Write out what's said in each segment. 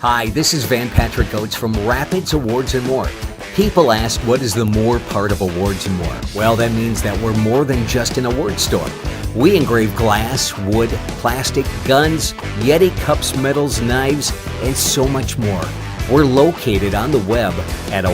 Hi, this is Van Patrick Oates from Rapids Awards and More. People ask, what is the more part of Awards and More? Well, that means that we're more than just an award store. We engrave glass, wood, plastic, guns, Yeti cups, medals, knives, and so much more. We're located on the web at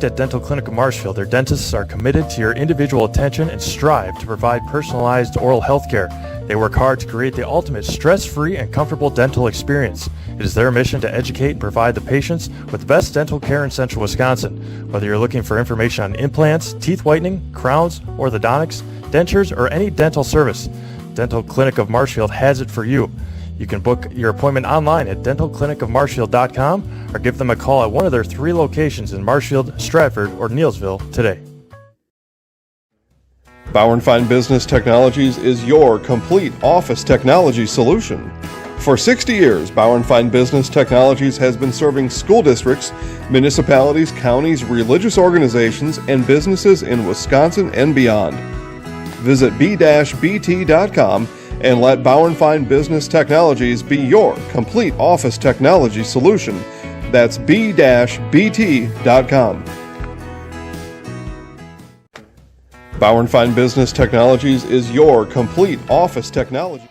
At Dental Clinic of Marshfield, their dentists are committed to your individual attention and strive to provide personalized oral health care. They work hard to create the ultimate stress-free and comfortable dental experience. It is their mission to educate and provide the patients with the best dental care in Central Wisconsin. Whether you're looking for information on implants, teeth whitening, crowns, orthodontics, dentures, or any dental service, Dental Clinic of Marshfield has it for you. You can book your appointment online at dentalclinicofmarshfield.com or give them a call at one of their 3 locations in Marshfield, Stratford, or Neillsville today. Bauer & Fine Business Technologies is your complete office technology solution. For 60 years, Bauer & Fine Business Technologies has been serving school districts, municipalities, counties, religious organizations, and businesses in Wisconsin and beyond. Visit b-bt.com and let Bauer & Fine Business Technologies be your complete office technology solution. That's b-bt.com. Bauer & Fine Business Technologies is your complete office technology.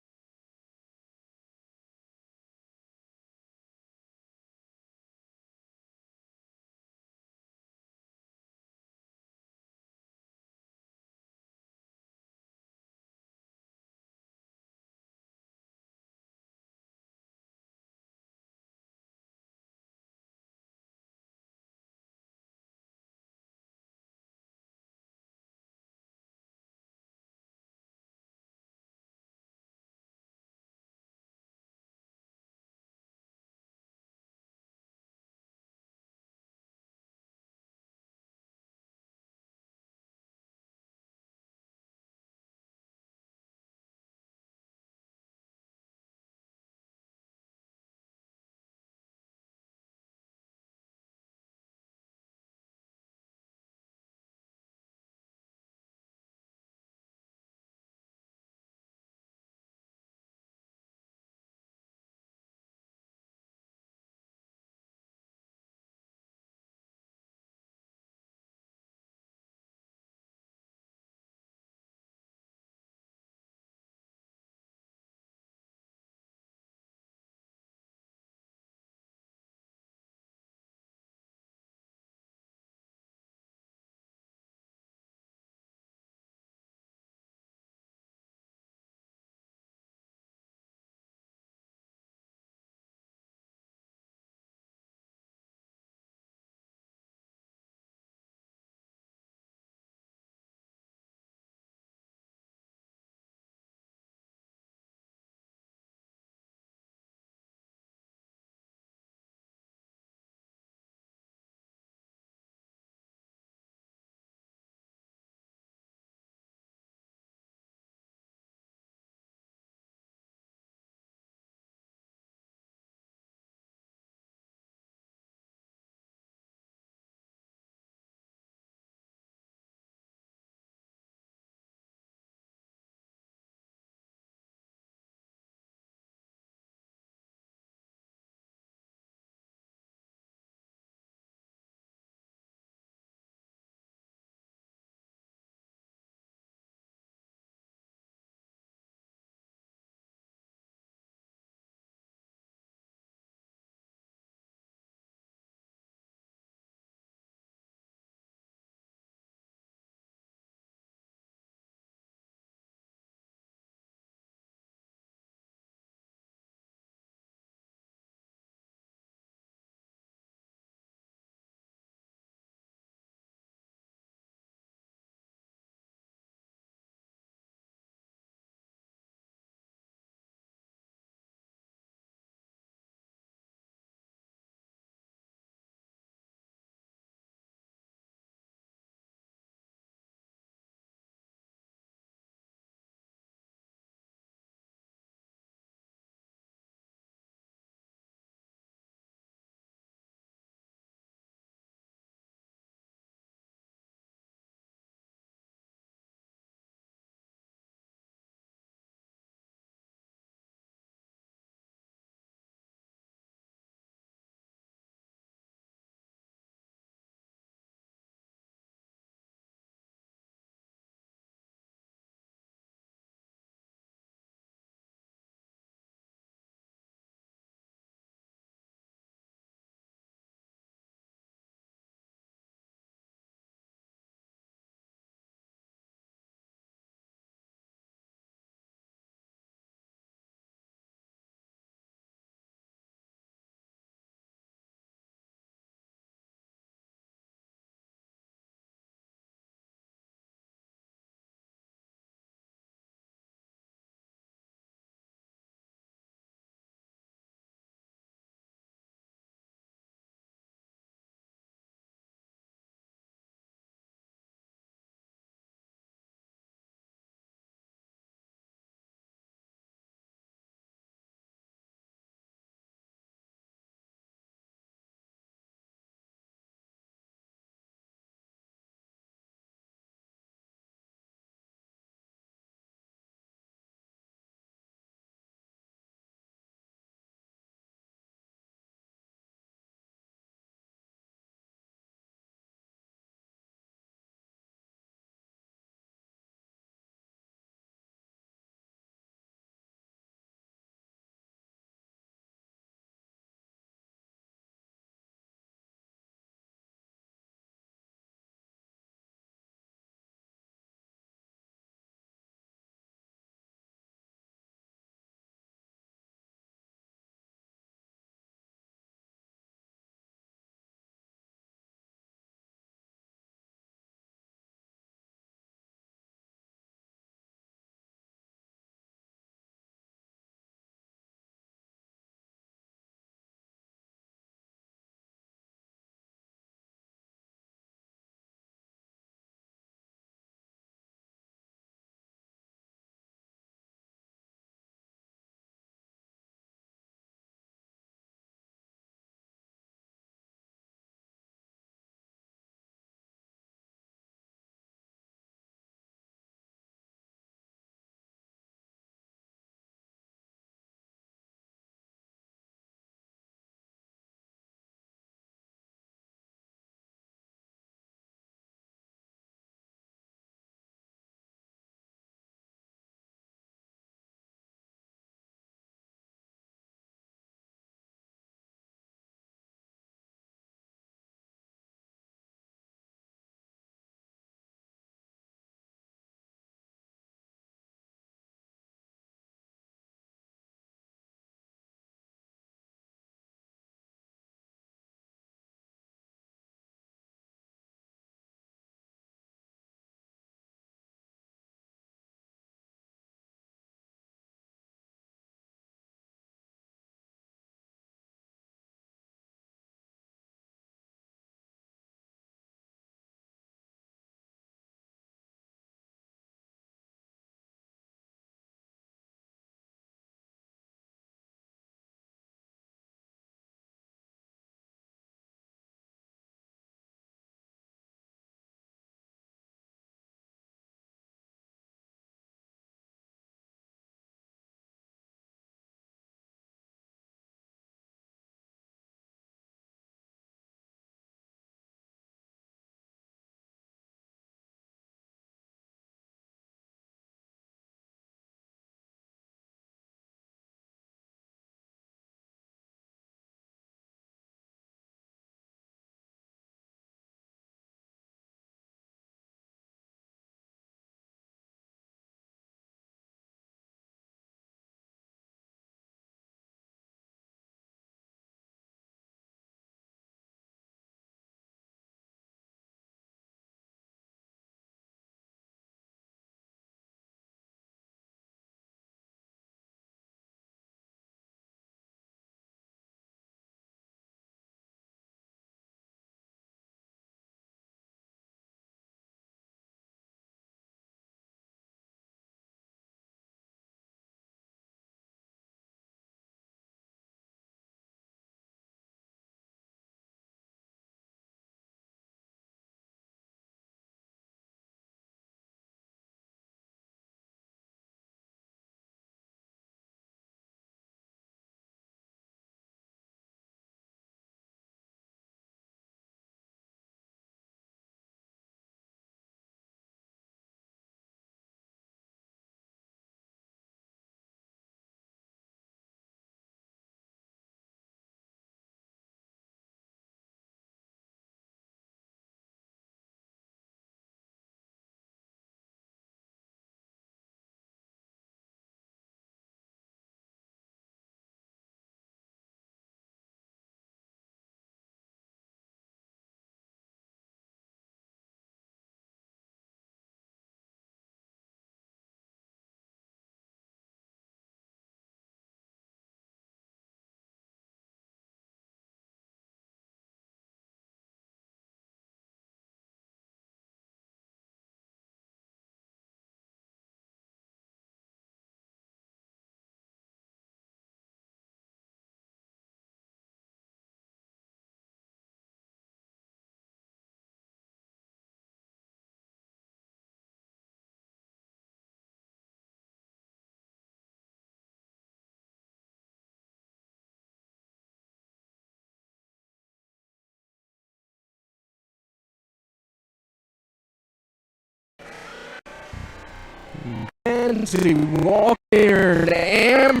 Nancy Walker Amherst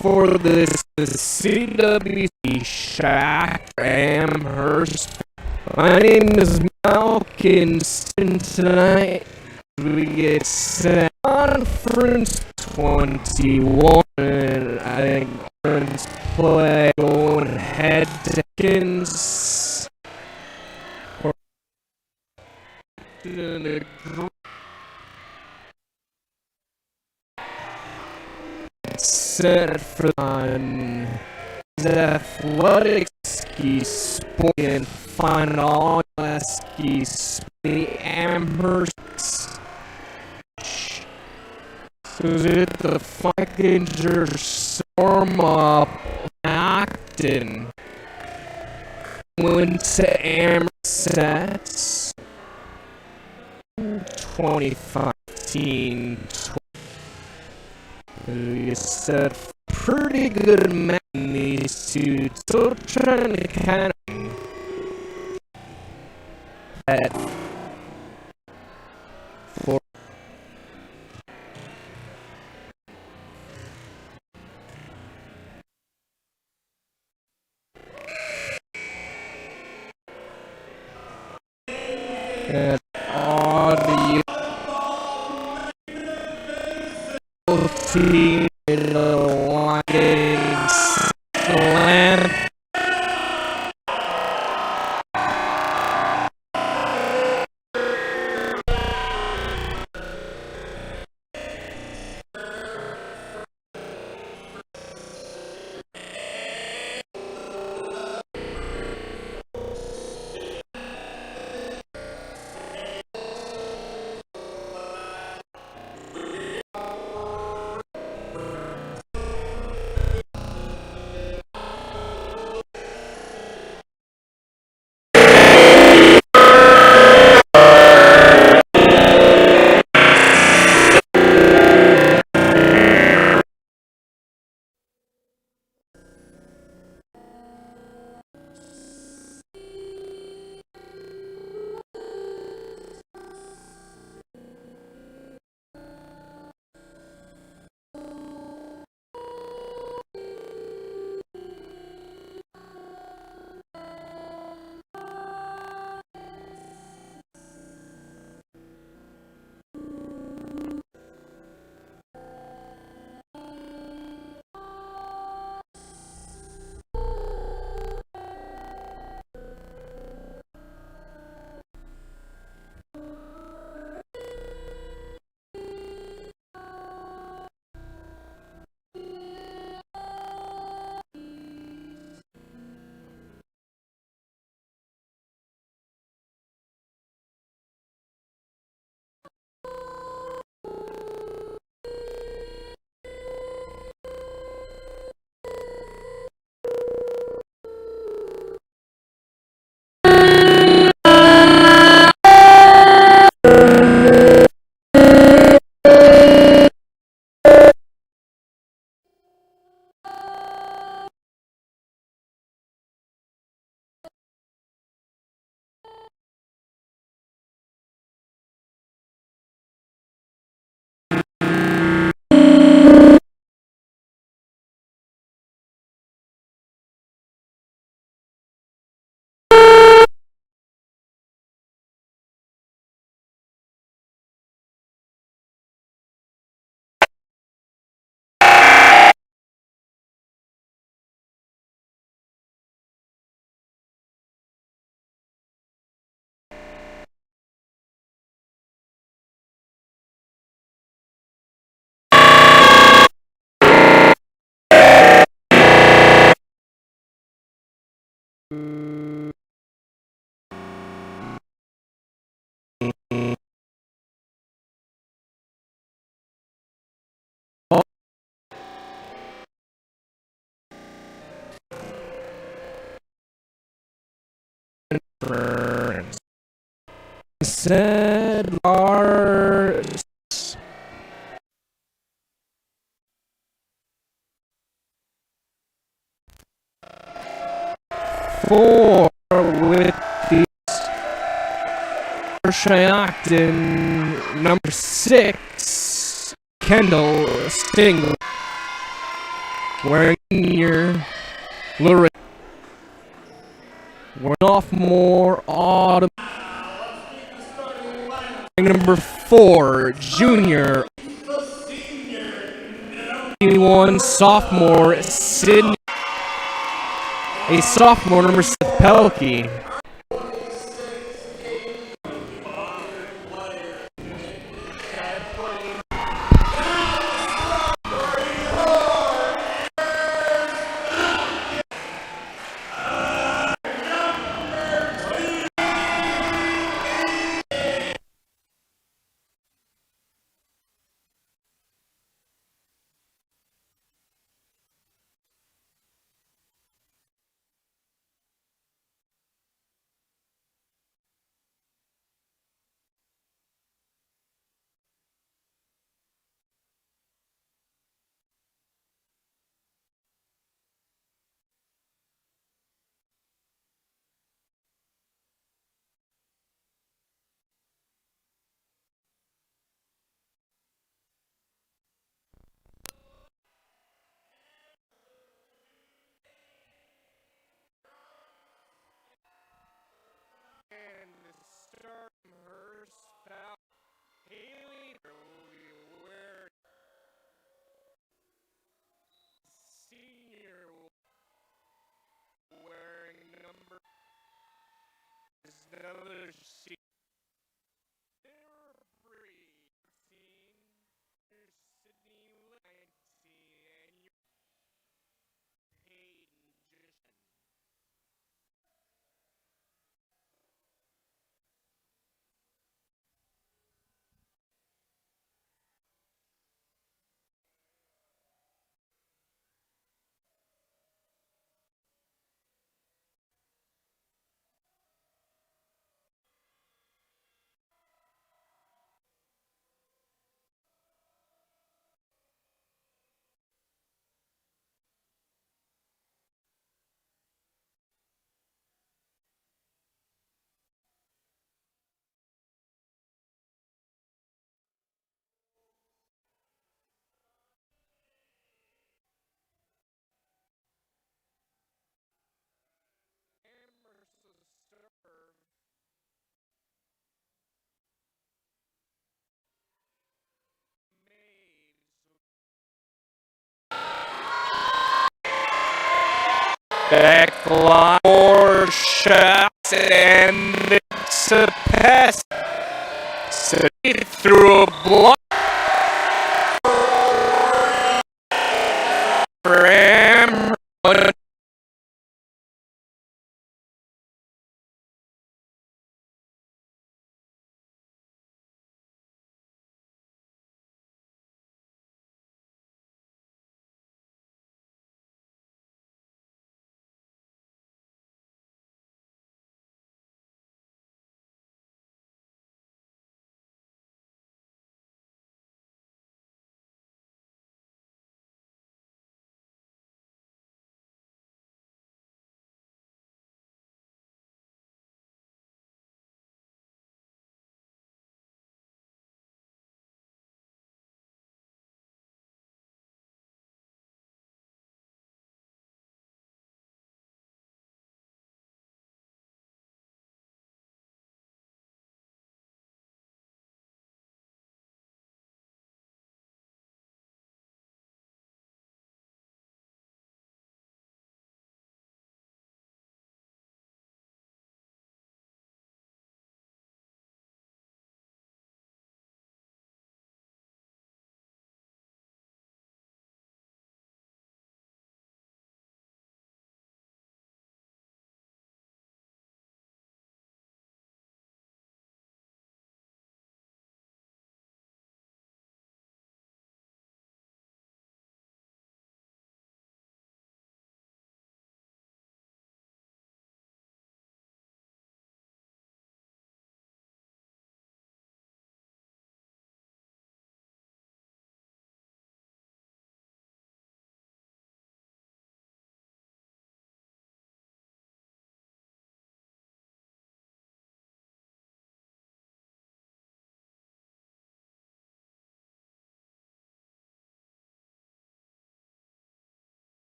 for the CWC Shack Amherst. My name is Malkins, and tonight we get Conference 21. I think Conference play going head to Kins. Set for on athletics ski sport and final ski sport Amherst. So it the fucking storm up Acton went to Amherst 2015. It's a pretty good match in these two. Still trying to kind of that for audio team slam. Said Lars. Four with the Schioton number 6, Kendall Sting wearing your Lorraine. Sophomore autumn. Number 4, junior. 1 sophomore Sydney. A sophomore number 6 Pelkey. And Amherst foul. Haley senior wearing number is another C. Backline or shots and it's a pass. City through a block for Amherst.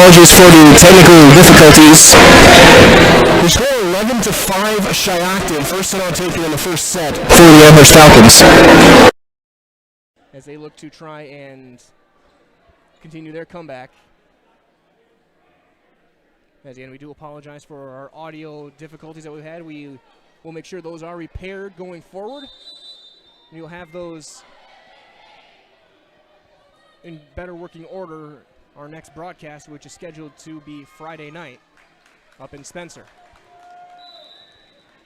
apologies for the technical difficulties. We score 11-5 Schioton. First set on taken in the first set for the Amherst Falcons. As they look to try and continue their comeback. As again, we do apologize for our audio difficulties that we've had. We will make sure those are repaired going forward. And you'll have those in better working order our next broadcast, which is scheduled to be Friday night up in Spencer.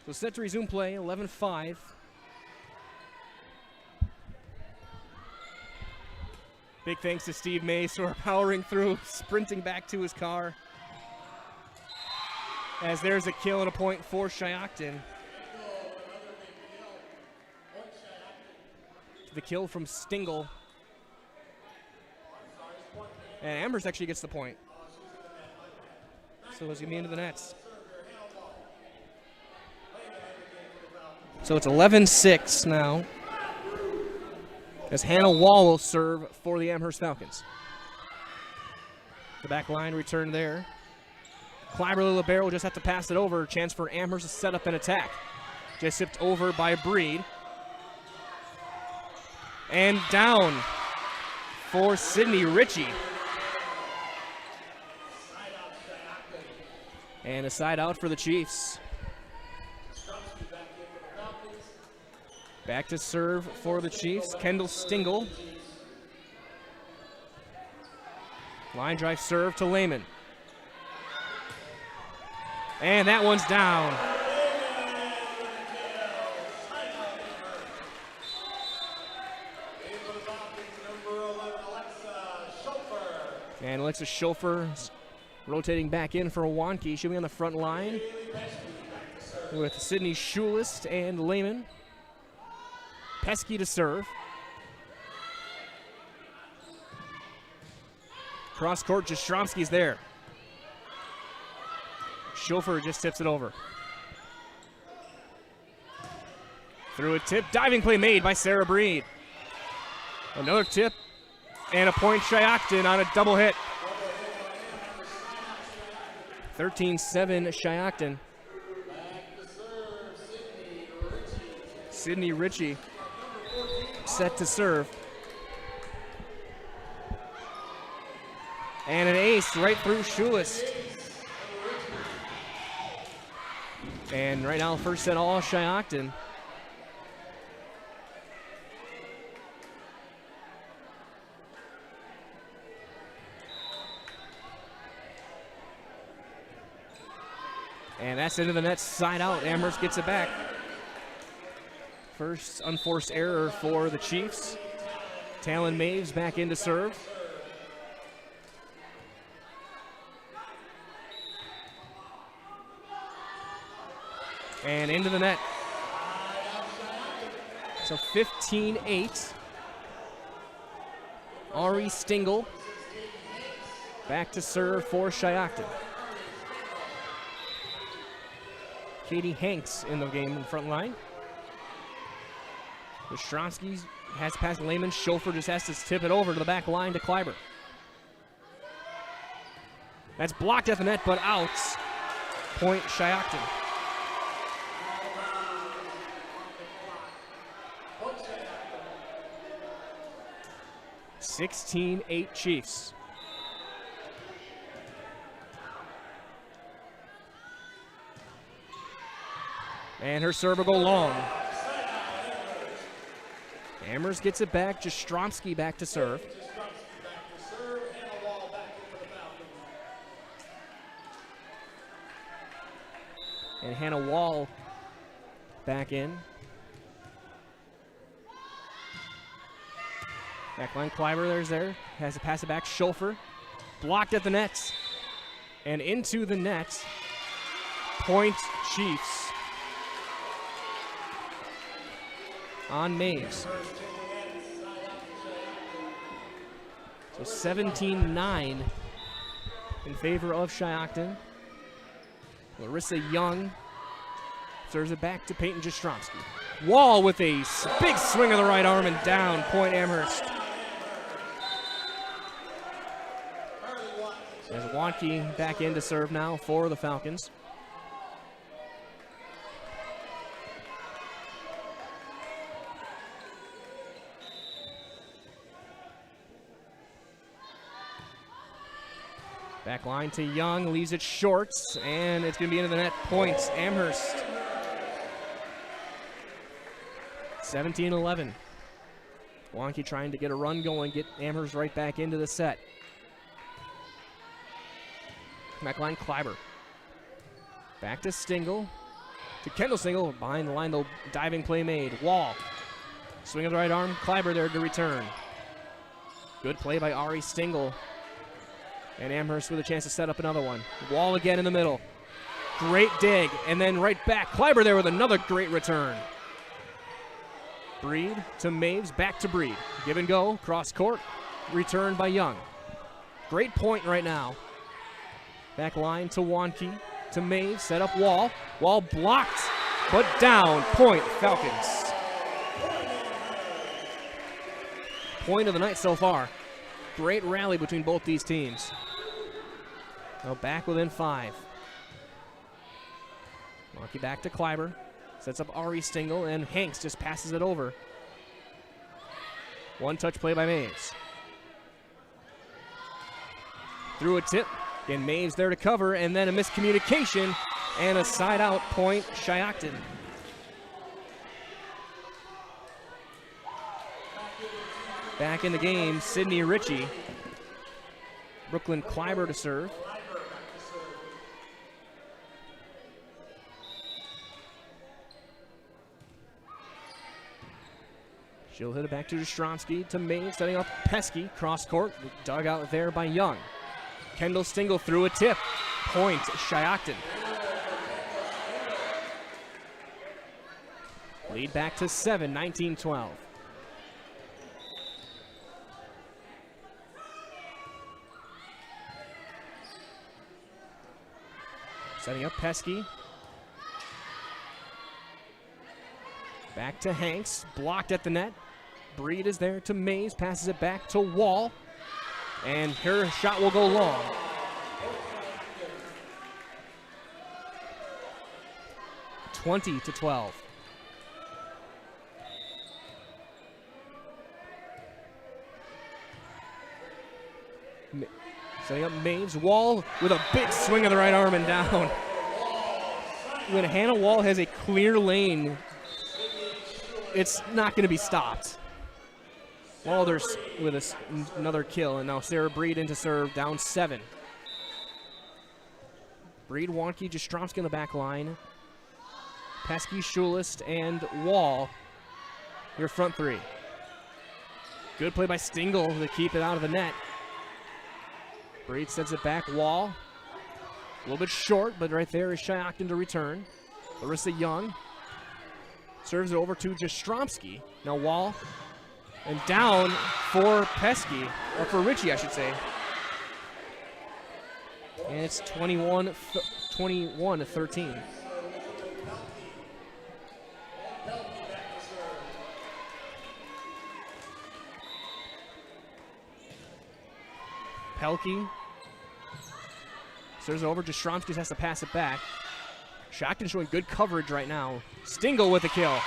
So set to resume play, 11-5. Big thanks to Steve Mace for powering through, sprinting back to his car. As there's a kill and a point for Schioton. The kill from Stingle. And Amherst actually gets the point. So it's going to be into the nets. So it's 11-6 now. As Hannah Wall will serve for the Amherst Falcons. The back line return there. Clyber Libero will just have to pass it over. Chance for Amherst to set up an attack. Just tipped over by Breed. And down for Sydney Ritchie. And a side out for the Chiefs. Back to serve for the Chiefs, Kendall Stingle. Line drive serve to Lehman. And that one's down. And Alexa Schofer rotating back in for Wanke. She'll be on the front line with Sydney Schulist and Lehman. Pesky to serve. Cross court, Jastrzomski's there. Schofer just tips it over. Through a tip, diving play made by Sarah Breed. Another tip, and a point Schioton on a double hit. 13-7 Schioton. Sydney Ritchie set to serve. And an ace right through Schulist. And right now, first set all Schioton. And that's into the net, side out. Amherst gets it back. First unforced error for the Chiefs. Talon Maves back in to serve. And into the net. So 15-8. Ari Stingle back to serve for Schioton. Katie Hanks in the game in the front line. Jastrzomski has passed Lehman. Schofer just has to tip it over to the back line to Kleiber. That's blocked at the net, but out. Point Schioton. (16-8) Chiefs. And her serve will go long. Amherst gets it back. Jastrzomski back to serve. And Hannah Wall back in. Backline Kleiber, there's there. Has to pass it back. Schofer. Blocked at the net. And into the net. Point Chiefs. On Maves. So 17-9 in favor of Schioton. Larissa Young serves it back to Peyton Jastrzomski. Wall with a big swing of the right arm and down. Point Amherst. As Wonke back in to serve now for the Falcons. Back line to Young, leaves it short, and it's going to be into the net. Points, Amherst. 17-11. Wonke trying to get a run going, get Amherst right back into the set. Back line, Kleiber. Back to Stingle. To Kendall Stingle. Behind the line, though, diving play made. Wall. Swing of the right arm. Kleiber there to return. Good play by Ari Stingle. And Amherst with a chance to set up another one. Wall again in the middle. Great dig. And then right back. Kleiber there with another great return. Breed to Maves. Back to Breed. Give and go. Cross court. Return by Young. Great point right now. Back line to Wonke. To Maves. Set up Wall. Wall blocked. But down. Point Falcons. Point of the night so far. Great rally between both these teams. Now back within 5. Wonke back to Kleiber. Sets up Ari Stingle, and Hanks just passes it over. One touch play by Maves. Through a tip. Again, Maves there to cover, and then a miscommunication, and a side out point, Schioton. Back in the game, Sidney Ritchie. Brooklyn Kleiber to serve. She'll hit it back to Jastrzomski, to Maves, setting up Pesky, cross court, dug out there by Young. Kendall Stingle through a tip. Point, Schioton. Lead back to 7, 19-12. Setting up Pesky. Back to Hanks, blocked at the net. Breed is there to Mays, passes it back to Wall. And her shot will go long. (20-12). Setting up Maves. Wall with a big swing of the right arm and down. When Hannah Wall has a clear lane, it's not going to be stopped. Walders with another kill, and now Sarah Breed into serve, down 7. Breed, Wonke, Jastrzomski in the back line. Pesky, Schulist, and Wall, your front 3. Good play by Stingle to keep it out of the net. Breed sends it back, Wall. A little bit short, but right there is Schioton to return. Larissa Young serves it over to Jastrzomski. Now Wall. And down for Pesky, or for Ritchie, I should say. And it's 21-13. Pelkey serves it over. Jastrzomski has to pass it back. Schioton showing good coverage right now. Stingle with the kill.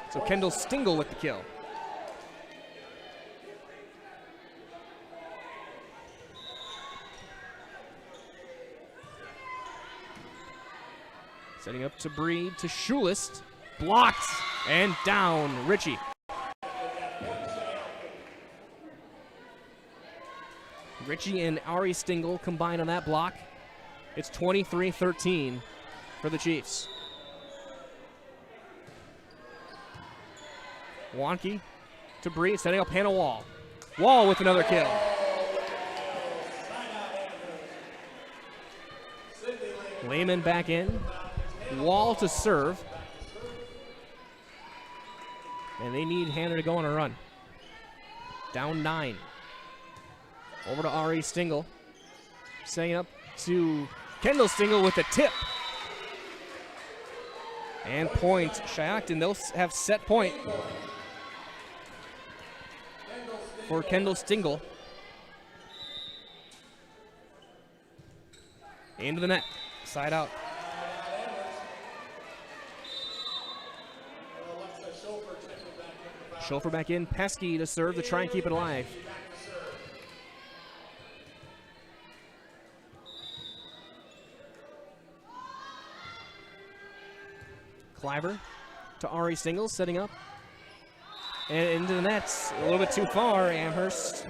So Kendall Stingle with the kill. Setting up to Breed, to Schulist. Blocked and down, Ritchie. Ritchie and Ari Stingle combined on that block. It's 23-13 for the Chiefs. Wonke to Breed, setting up Hannah Wall. Wall with another kill. Lehman back in. Wall to serve. And they need Hannah to go on a run. Down 9. Over to Ari Stingle. Setting up to Kendall Stingle with a tip. And point, Schioton, they'll have set point. for Kendall Stingle. Into the net, side out. Schofer back in, Pesky to serve to try and keep it alive. Kleiber to Ari Stingle, setting up. And into the nets, a little bit too far. Amherst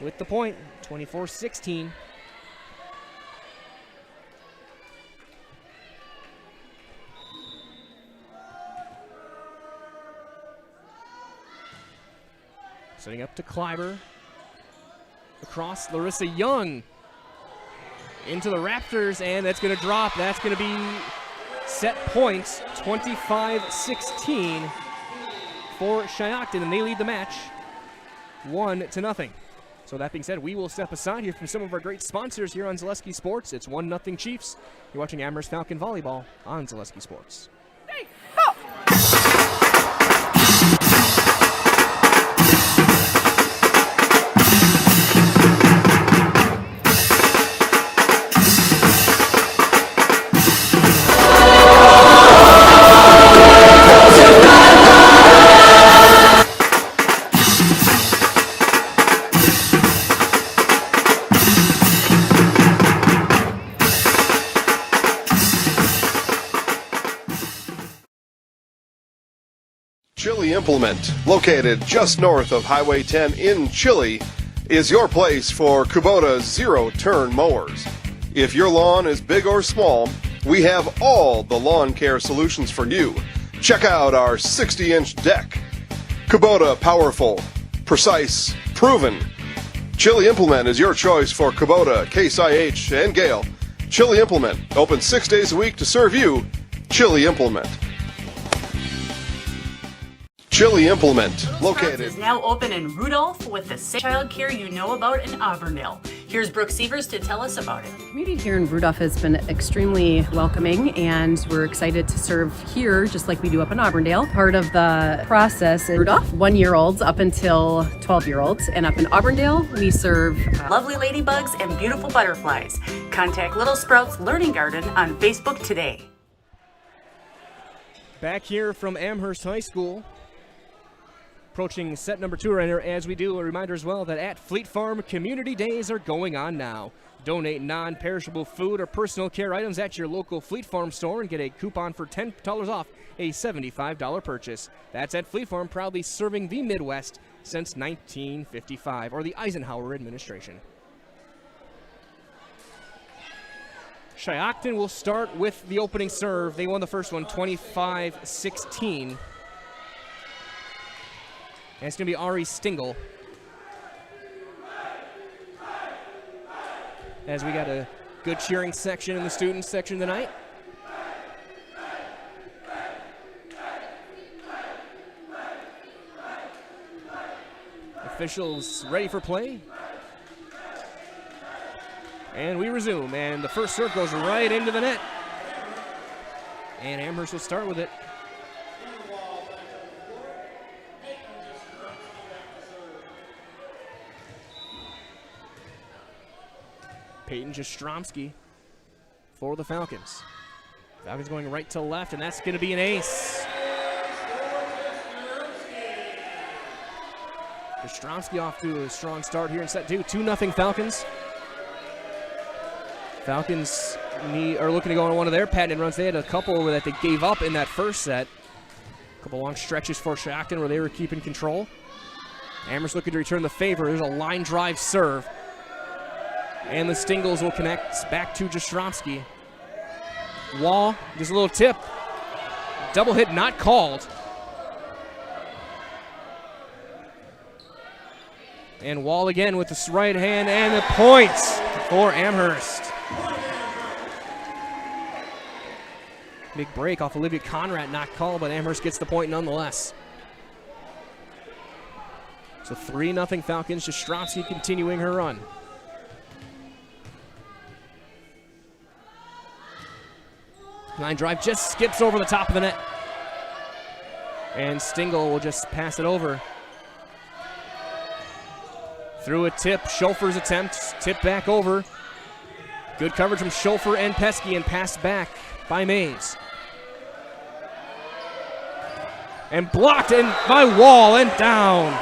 with the point, 24-16. Setting up to Kleiber. Across, Larissa Young. Into the Raptors, and that's going to drop. That's going to be set points, 25-16 for Schioton, and they lead the match 1-0. So that being said, we will step aside here from some of our great sponsors here on Zaleski Sports. It's 1-0 Chiefs. You're watching Amherst Falcon Volleyball on Zaleski Sports. Hey, go! Chili Implement, located just north of Highway 10 in Chile, is your place for Kubota zero-turn mowers. If your lawn is big or small, we have all the lawn care solutions for you. Check out our 60-inch deck. Kubota powerful, precise, proven. Chili Implement is your choice for Kubota, Case IH, and Gale. Chili Implement, open 6 days a week to serve you. Chili Implement. Chili Implement, located. Is now open in Rudolph with the same child care you know about in Auburndale. Here's Brooke Sievers to tell us about it. The community here in Rudolph has been extremely welcoming, and we're excited to serve here just like we do up in Auburndale. Part of the process in Rudolph, 1-year-olds up until 12-year-olds, and up in Auburndale, we serve lovely ladybugs and beautiful butterflies. Contact Little Sprouts Learning Garden on Facebook today. Back here from Amherst High School. Approaching set number 2 right here. As we do, a reminder as well that at Fleet Farm, Community Days are going on now. Donate non-perishable food or personal care items at your local Fleet Farm store and get a coupon for $10 off a $75 purchase. That's at Fleet Farm, proudly serving the Midwest since 1955, or the Eisenhower administration. Schioton will start with the opening serve. They won the first one, 25-16. And it's going to be Ari Stingle. As we got a good cheering section in the student section tonight. Officials ready for play. And we resume, and the first serve goes right into the net. And Amherst will start with it. Peyton Jastrzomski for the Falcons. Falcons going right to left, and that's going to be an ace. Jastrzomski off to a strong start here in set 2. 2-0 Falcons. Falcons are looking to go on one of their patented runs. They had a couple that they gave up in that first set. A couple long stretches for Schioton where they were keeping control. Amherst looking to return the favor. There's a line drive serve. And the Stingles will connect back to Jastrzomski. Wall, just a little tip. Double hit not called. And Wall again with the right hand, and the points for Amherst. Big break off Olivia Conrad, not called, but Amherst gets the point nonetheless. So 3-0 Falcons, Jastrzomski continuing her run. Line drive just skips over the top of the net. And Stingle will just pass it over. Through a tip, Schofer's attempt, tip back over. Good coverage from Schofer and Pesky, and passed back by Mays. And blocked in by Wall and down.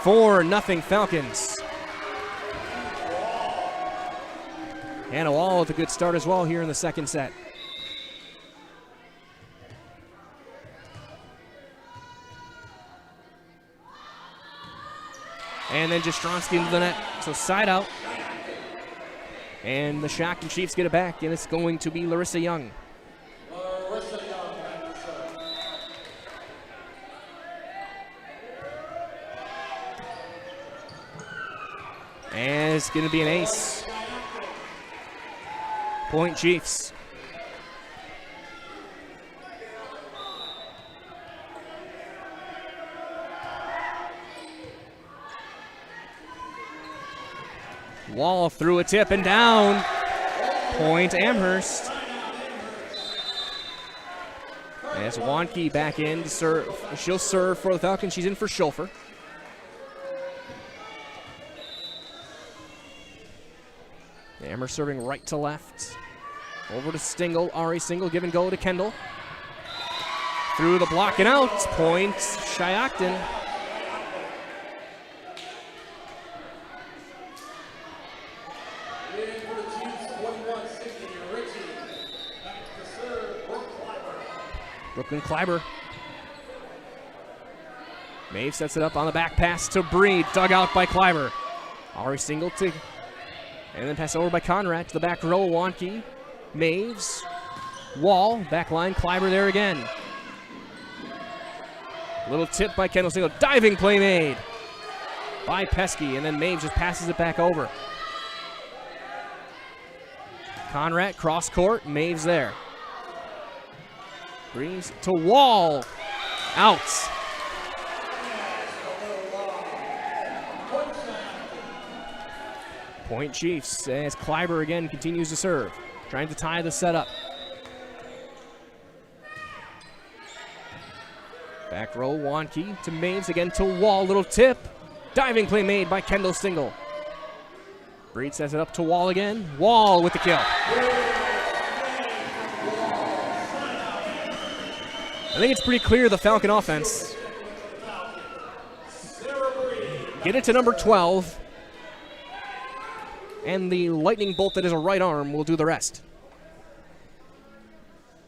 4-0 Falcons. And Wall with a good start as well here in the second set. And then Jastrzomski into the net, so side out. And the Schioton Chiefs get it back, and it's going to be Larissa Young. And it's going to be an ace. Point Chiefs. Wall through a tip and down. Point Amherst. As Wanke back in to serve. She'll serve for the Falcons. She's in for Schofer. Amherst serving right to left. Over to Stingle. Ari Stingle give and go to Kendall. Through the block and out. Point Schioton. Brooklyn Kleiber. Maeve sets it up on the back pass to Breed. Dug out by Kleiber. Ari Single to, and then pass over by Conrad to the back row. Wanke, Maves, Wall, back line. Kleiber there again. Little tip by Kendall Single. Diving play made by Pesky, and then Maves just passes it back over. Conrad cross court. Maves there. Breeze to Wall. Out. Point Chiefs as Kleiber again continues to serve. Trying to tie the setup. Back row, Wanke to Maves again to Wall. Little tip. Diving play made by Kendall Stingle. Breed sets it up to Wall again. Wall with the kill. I think it's pretty clear the Falcon offense. Get it to number 12. And the lightning bolt that is a right arm will do the rest.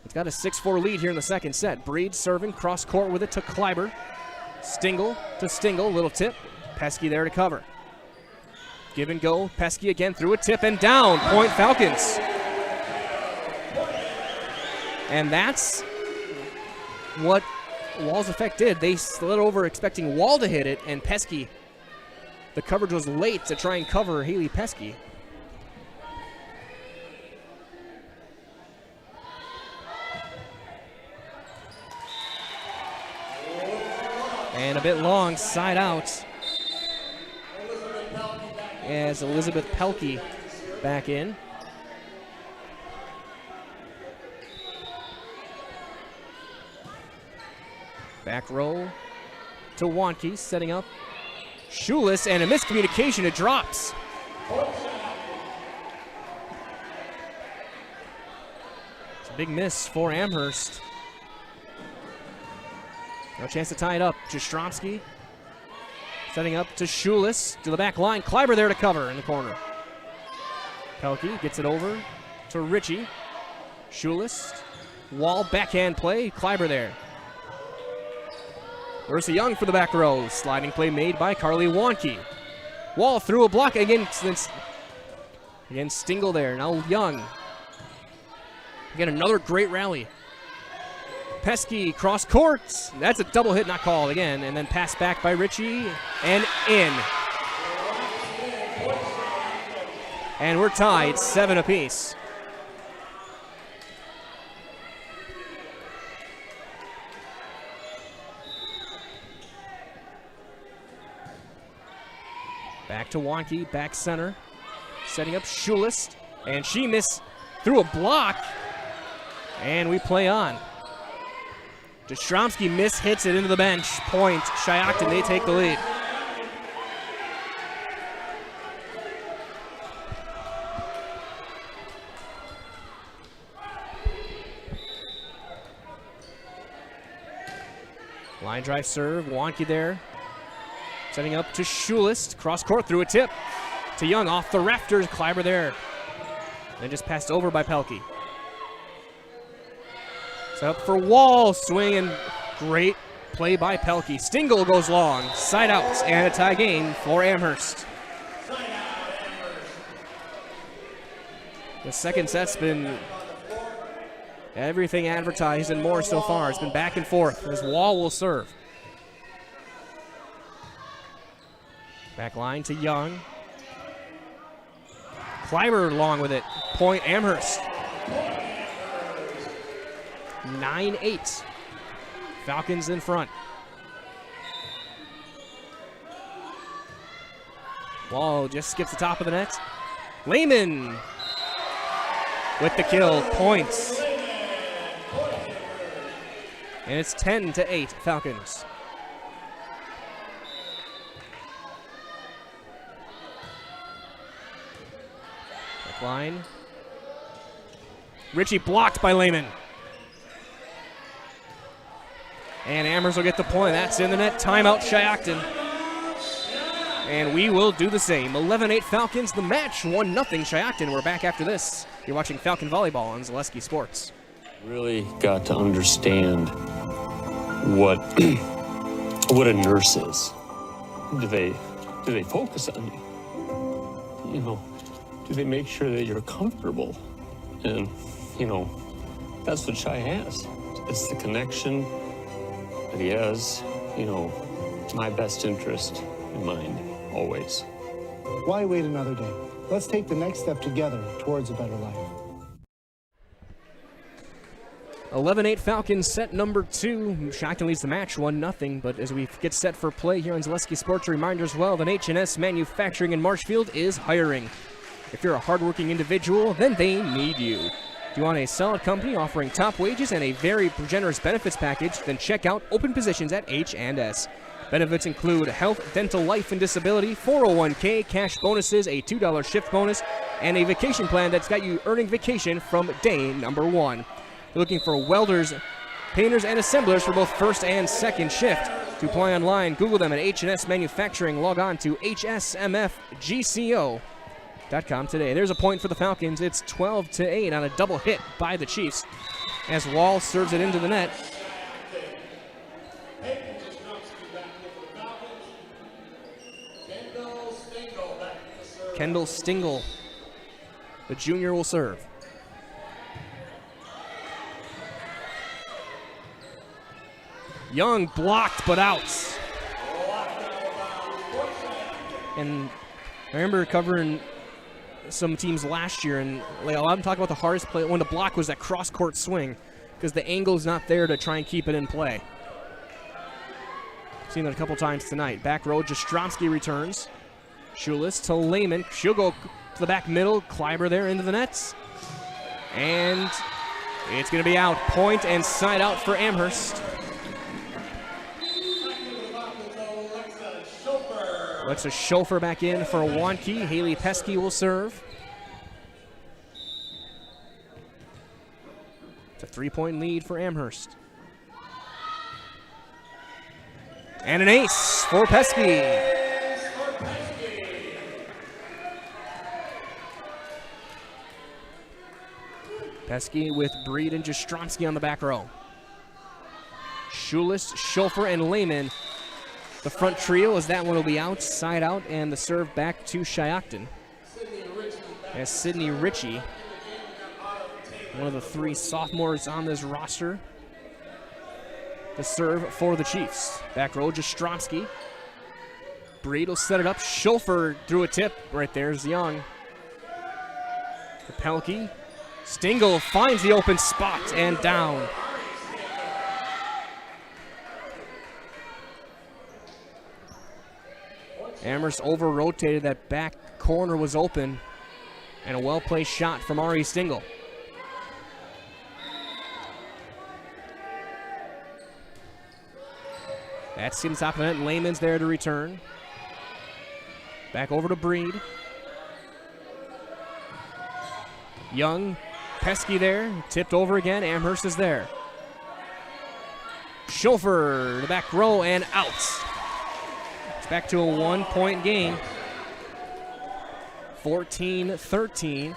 It's got a 6-4 lead here in the second set. Breed serving, cross court with it to Kleiber. Stingle to Stingle, little tip. Pesky there to cover. Give and go, Pesky again through a tip and down. Point Falcons. And that's what Wall's effect did. They slid over expecting Wall to hit it, and Pesky, the coverage was late to try and cover Haley Pesky. And a bit long, side out. As Elizabeth Pelkey back in. Back row to Wanke, setting up. Shoeless and a miscommunication, it drops. It's a big miss for Amherst. No chance to tie it up. Jastrzomski setting up to Shoeless to the back line. Kleiber there to cover in the corner. Pelkey gets it over to Ritchie. Shoeless. Wall backhand play. Kleiber there. Larissa Young for the back row. Sliding play made by Carly Wanke. Wall through a block again. Again, Stingle there. Now Young. Again, another great rally. Pesky cross court. That's a double hit, not called again. And then pass back by Ritchie and in. And we're tied 7 apiece. Back to Wanke, back center. Setting up Shoeless. And she missed through a block. And we play on. Jastrzomski hits it into the bench. Point Schioton, they take the lead. Line drive serve, wonky there. Setting up to Schulist, cross court through a tip. To Young, off the rafters, Kleiber there. Then just passed over by Pelkey. Set up for Wall, swing, and great play by Pelkey. Stingle goes long, side out, and a tie game for Amherst. The second set's been everything advertised and more so far. It's been back and forth as Wall will serve. Back line to Young. Kleiber long with it. Point Amherst. 9-8. Falcons in front. Wall just skips the top of the net. Lehman with the kill. Points. And it's 10-8 Falcons. Back line. Ritchie blocked by Lehman. And Amherst will get the point. That's in the net. Timeout, Schioton. And we will do the same. 11-8 Falcons. The match 1-0 Schioton. We're back after this. You're watching Falcon Volleyball on Zaleski Sports. Really got to understand what a nurse is. Do they focus on you? You know, do they make sure that you're comfortable? And you know, that's what Shai has. It's the connection that he has, you know, my best interest in mind, always. Why wait another day? Let's take the next step together towards a better life. 11-8 Falcons, set number 2. Schioton leads the match 1-0, but as we get set for play here on Zaleski Sports, a reminder as well that H&S Manufacturing in Marshfield is hiring. If you're a hardworking individual, then they need you. Do you want a solid company offering top wages and a very generous benefits package? Then check out open positions at H&S. Benefits include health, dental, life, and disability, 401k, cash bonuses, a $2 shift bonus, and a vacation plan that's got you earning vacation from day number 1. You're looking for welders, painters, and assemblers for both first and second shift. To apply online, Google them at H&S Manufacturing. Log on to hsmfgco.com today. There's a point for the Falcons. It's 12-8 on a double hit by the Chiefs as Wall serves it into the net. Kendall Stingle, the junior, will serve. Young blocked but out. And I remember covering some teams last year, and like, I'm talking about the hardest play when the block was that cross-court swing because the angle's not there to try and keep it in play. Seen that a couple times tonight. Back row, Jastrzomski returns. Schulist to Lehman. She'll go to the back middle. Kleiber there into the nets. And it's going to be out. Point and side out for Amherst. Alexa Schofer back in for Wonke. Haley Pesky will serve. It's a 3-point lead for Amherst. And an ace for Pesky. Pesky with Breed and Jastrzomski on the back row. Schulist, Schofer, and Lehman. The front trio, as that one will be out, side out, and the serve back to Schioton. As Sydney Ritchie, one of the 3 sophomores on this roster, the serve for the Chiefs. Back row, Jastrzomski. Breed will set it up. Schofer threw a tip. Right there's Young. To Pelkey. Stingle finds the open spot and down. Amherst over-rotated. That back corner was open. And a well-placed shot from Ari Stingle. That's in the top of the net. Lehman's there to return. Back over to Breed. Young, Pesky there. Tipped over again. Amherst is there. Schofer, the back row, and out. It's back to a 1-point game. 14-13.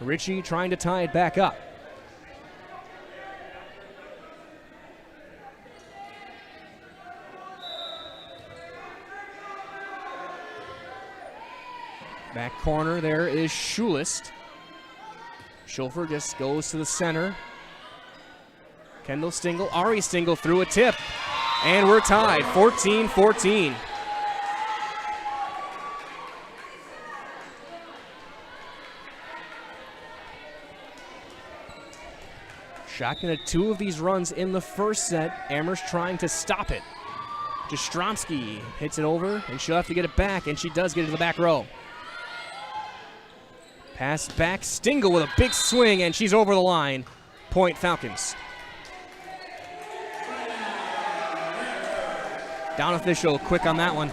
Ritchie trying to tie it back up. Back corner there is Schulist. Schofer just goes to the center. Kendall Stingle, Ari Stingle through a tip. And we're tied, 14-14. Shotgun at 2 of these runs in the first set. Amherst trying to stop it. Jastrzomski hits it over, and she'll have to get it back, and she does get it to the back row. Pass back, Stingle with a big swing, and she's over the line. Point Falcons. Down official, quick on that one.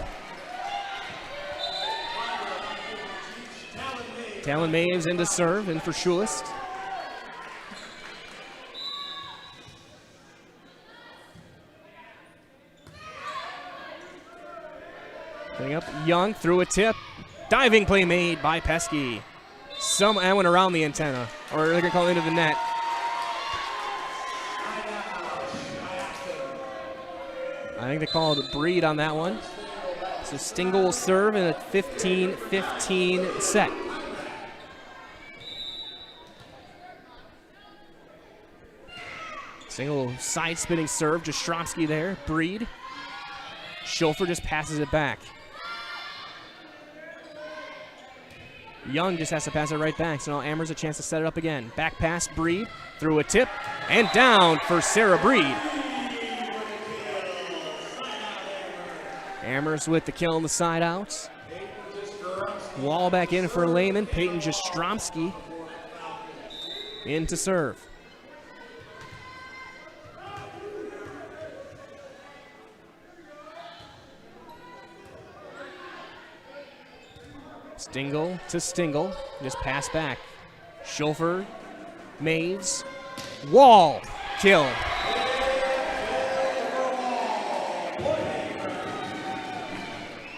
Talon Maves into serve, in for Schulist. Putting up Young through a tip. Diving play made by Pesky. I went around the antenna, or they're going to call it into the net. I think they called it Breed on that one. So Stingle will serve in a 15-15 set. Single side spinning serve, Jastrzomski there, Breed. Schofer just passes it back. Young just has to pass it right back, so now Amherst a chance to set it up again. Back pass, Breed, through a tip, and down for Sarah Breed. Amherst with the kill on the side outs. Wall back in for Lehman. Peyton Jastrzomski in to serve. Stingle to Stingle, just pass back. Schofer, Maves, Wall, kill.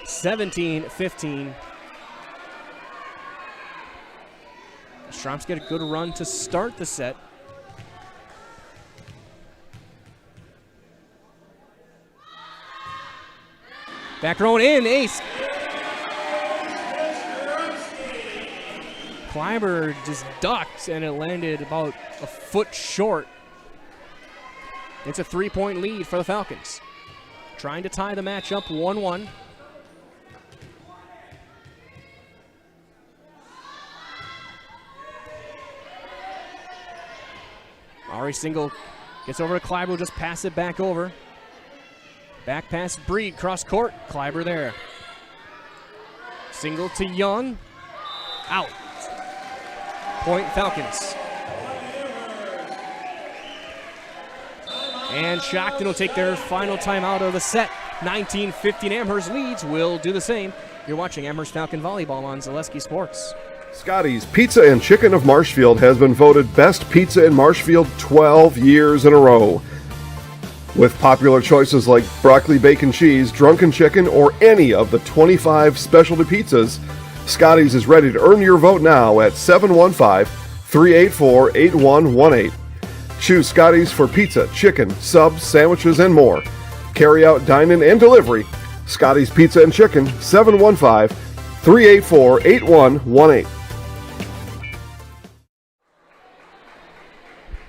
(17-15). Strom's got a good run to start the set. Back row in, ace. Kleiber just ducked, and it landed about a foot short. It's a 3-point lead for the Falcons. Trying to tie the match up 1-1. Ari Stingle gets over to Kleiber, just pass it back over. Back pass, Breed, cross court, Kleiber there. Stingle to Young, out. Point Falcons. And Schioton will take their final timeout of the set. 19-15 Amherst leads. Will do the same. You're watching Amherst Falcon Volleyball on Zaleski Sports. Scotty's Pizza and Chicken of Marshfield has been voted Best Pizza in Marshfield 12 years in a row. With popular choices like broccoli, bacon, cheese, drunken chicken, or any of the 25 specialty pizzas, Scotty's is ready to earn your vote now at 715-384-8118. Choose Scotty's for pizza, chicken, subs, sandwiches, and more. Carry out, dine-in, and delivery. Scotty's Pizza and Chicken, 715-384-8118.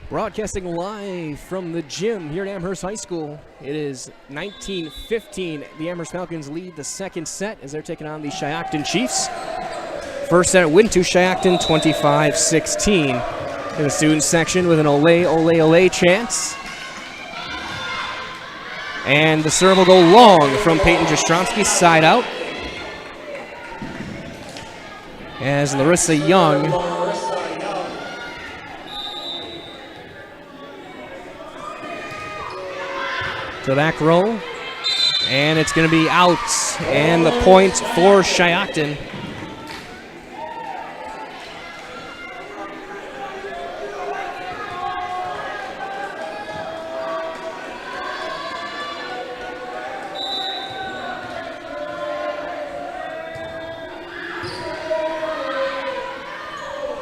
Broadcasting live from the gym here at Amherst High School. It is 19-15. The Amherst Falcons lead the second set as they're taking on the Schioton Chiefs. First set win to Schioton 25-16. In the student section with an ole, ole, ole chance. And the serve will go long from Peyton Jastrzomski, side out. As Larissa Young to the back row, and it's going to be out, and the point for Schioton.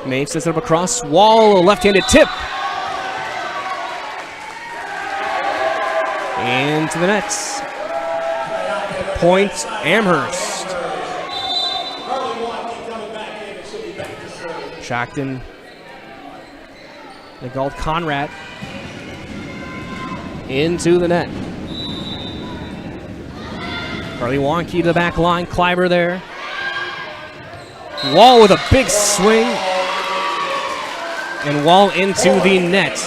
Maeve sets it up across. Wall, a left-handed tip. Into the nets. Point Amherst. Schioton. They called Conrad. Into the net. Carly Wonke to the back line. Kleiber there. Wall with a big swing. And Wall into the net.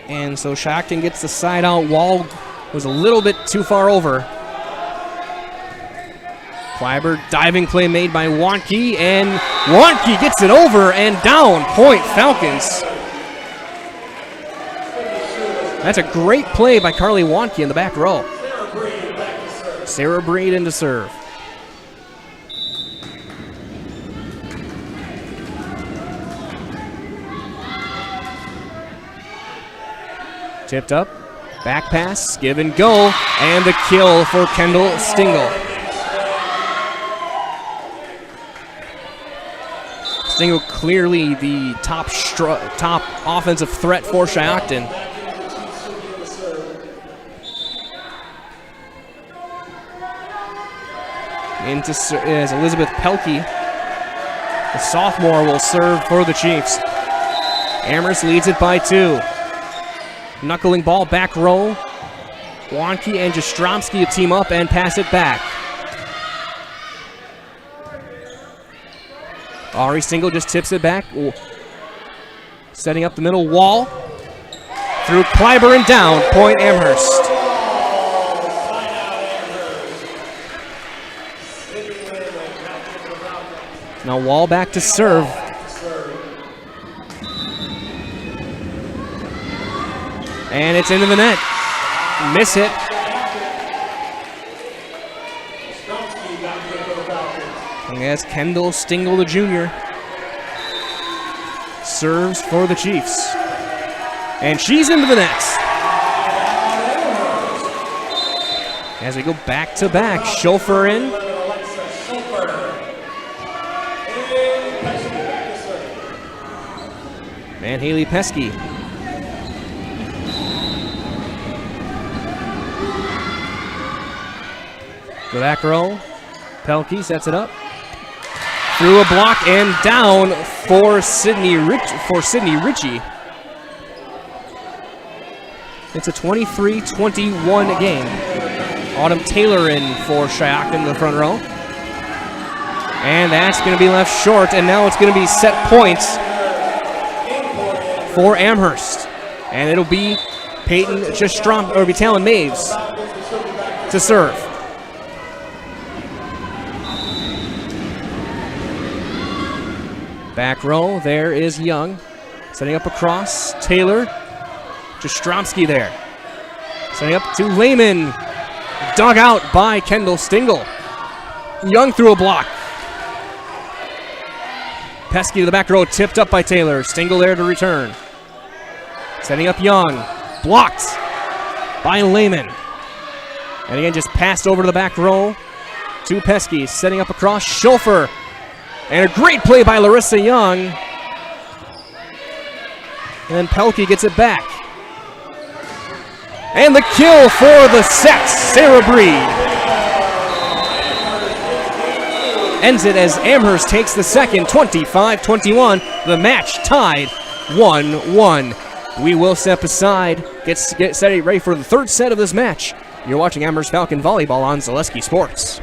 And so Schioton gets the side out. Wall was a little bit too far over. Kleiber, diving play made by Wonke, and Wonke gets it over and down. Point Falcons. That's a great play by Carly Wonke in the back row. Sarah Breed into serve. Tipped up, back pass, give and go, and the kill for Kendall Stingle. Stingle clearly the top offensive threat for Schioton. As Elizabeth Pelkey, the sophomore, will serve for the Chiefs. Amherst leads it by 2. Knuckling ball, back row. Wonke and Jastrzomski team up and pass it back. Ari Stingle just tips it back. Ooh. Setting up the middle. Wall. Through Kleiber and down. Point Amherst. Now Wall back to serve. And it's into the net. Miss hit. And that's Kendall Stingle, the junior. Serves for the Chiefs. And she's into the net. As we go back to back, Schofer in. And Haley Pesky. The back row. Pelkey sets it up. Through a block and down for Sydney Ritchie. It's a 23-21 game. Autumn Taylor in for Schioton in the front row. And that's going to be left short, and now it's going to be set points for Amherst. And it'll be Peyton Jastrzomski, or it'll be Talon Maves to serve. Back row, there is Young. Setting up across, Taylor. Jastrzomski there. Setting up to Lehman. Dug out by Kendall Stingle. Young through a block. Pesky to the back row, tipped up by Taylor. Stingle there to return. Setting up Young. Blocked by Lehman. And again, just passed over to the back row to Pesky. Setting up across, Schofer. And a great play by Larissa Young. And then Pelkey gets it back. And the kill for the set, Sarah Breed. Ends it as Amherst takes the second, 25-21. The match tied 1-1. We will step aside, get set ready for the third set of this match. You're watching Amherst Falcon Volleyball on Zaleski Sports.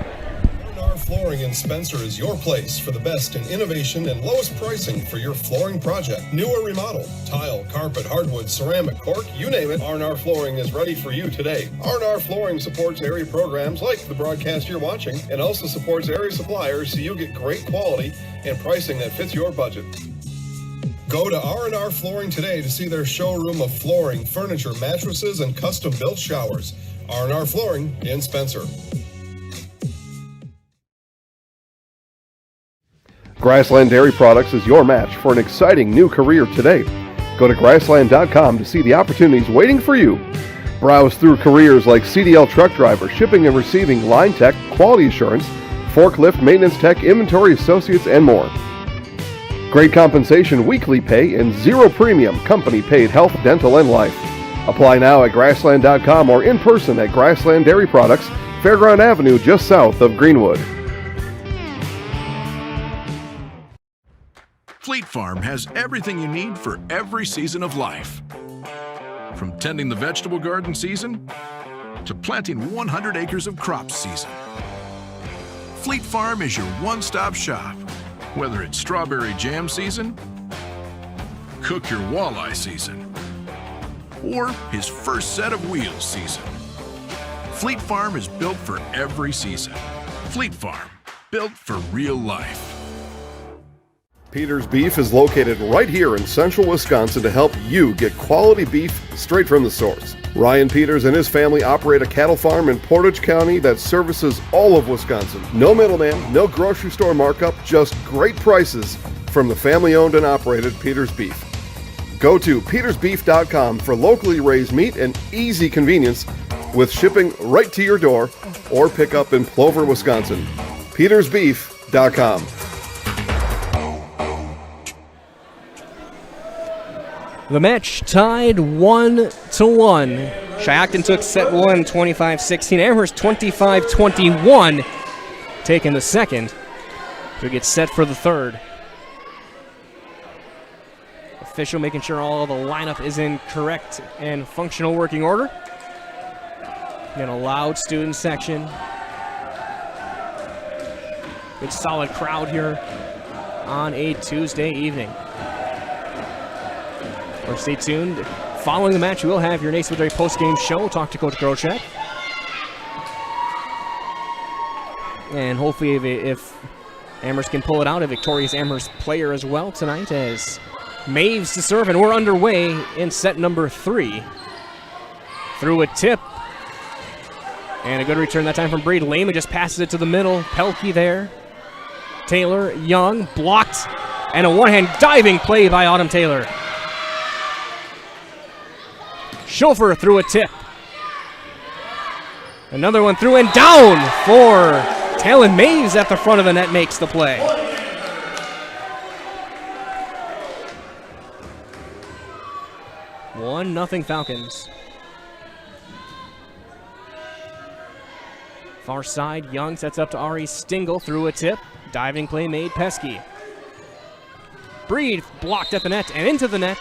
Flooring in Spencer is your place for the best in innovation and lowest pricing for your flooring project. New or remodel, tile, carpet, hardwood, ceramic, cork, you name it, R&R Flooring is ready for you today. R&R Flooring supports area programs like the broadcast you're watching and also supports area suppliers so you get great quality and pricing that fits your budget. Go to R&R Flooring today to see their showroom of flooring, furniture, mattresses, and custom-built showers. R&R Flooring in Spencer. Grassland Dairy Products is your match for an exciting new career today. Go to grassland.com to see the opportunities waiting for you. Browse through careers like CDL truck driver, shipping and receiving, line tech, quality assurance, forklift maintenance tech, inventory associates, and more. Great compensation, weekly pay, and zero premium company-paid health, dental, and life. Apply now at grassland.com or in person at Grassland Dairy Products, Fairground Avenue, just south of Greenwood. Fleet Farm has everything you need for every season of life. From tending the vegetable garden season to planting 100 acres of crops season. Fleet Farm is your one-stop shop. Whether it's strawberry jam season, cook your walleye season, or his first set of wheels season. Fleet Farm is built for every season. Fleet Farm, built for real life. Peters Beef is located right here in central Wisconsin to help you get quality beef straight from the source. Ryan Peters and his family operate a cattle farm in Portage County that services all of Wisconsin. No middleman, no grocery store markup, just great prices from the family-owned and operated Peters Beef. Go to petersbeef.com for locally raised meat and easy convenience with shipping right to your door or pick up in Plover, Wisconsin. petersbeef.com. The match tied 1-1. Schioton took set 1, 25-16. Amherst 25-21, taking the second to get set for the third. Official making sure all the lineup is in correct and functional working order. Got a loud student section. Good solid crowd here on a Tuesday evening. Or stay tuned. Following the match, we'll have your Nace Woodbury post-game show. Talk to Coach Grochek. And hopefully, if Amherst can pull it out, a victorious Amherst player as well tonight as Maves to serve. And we're underway in set number 3. Through a tip. And a good return that time from Breed. Lehman just passes it to the middle. Pelkey there. Taylor, Young, blocked. And a one-hand diving play by Autumn Taylor. Schofer through a tip. Another one through and down for Talon Maves at the front of the net makes the play. One nothing Falcons. Far side, Young sets up to Ari Stingle through a tip. Diving play made Pesky. Breed blocked at the net and into the net.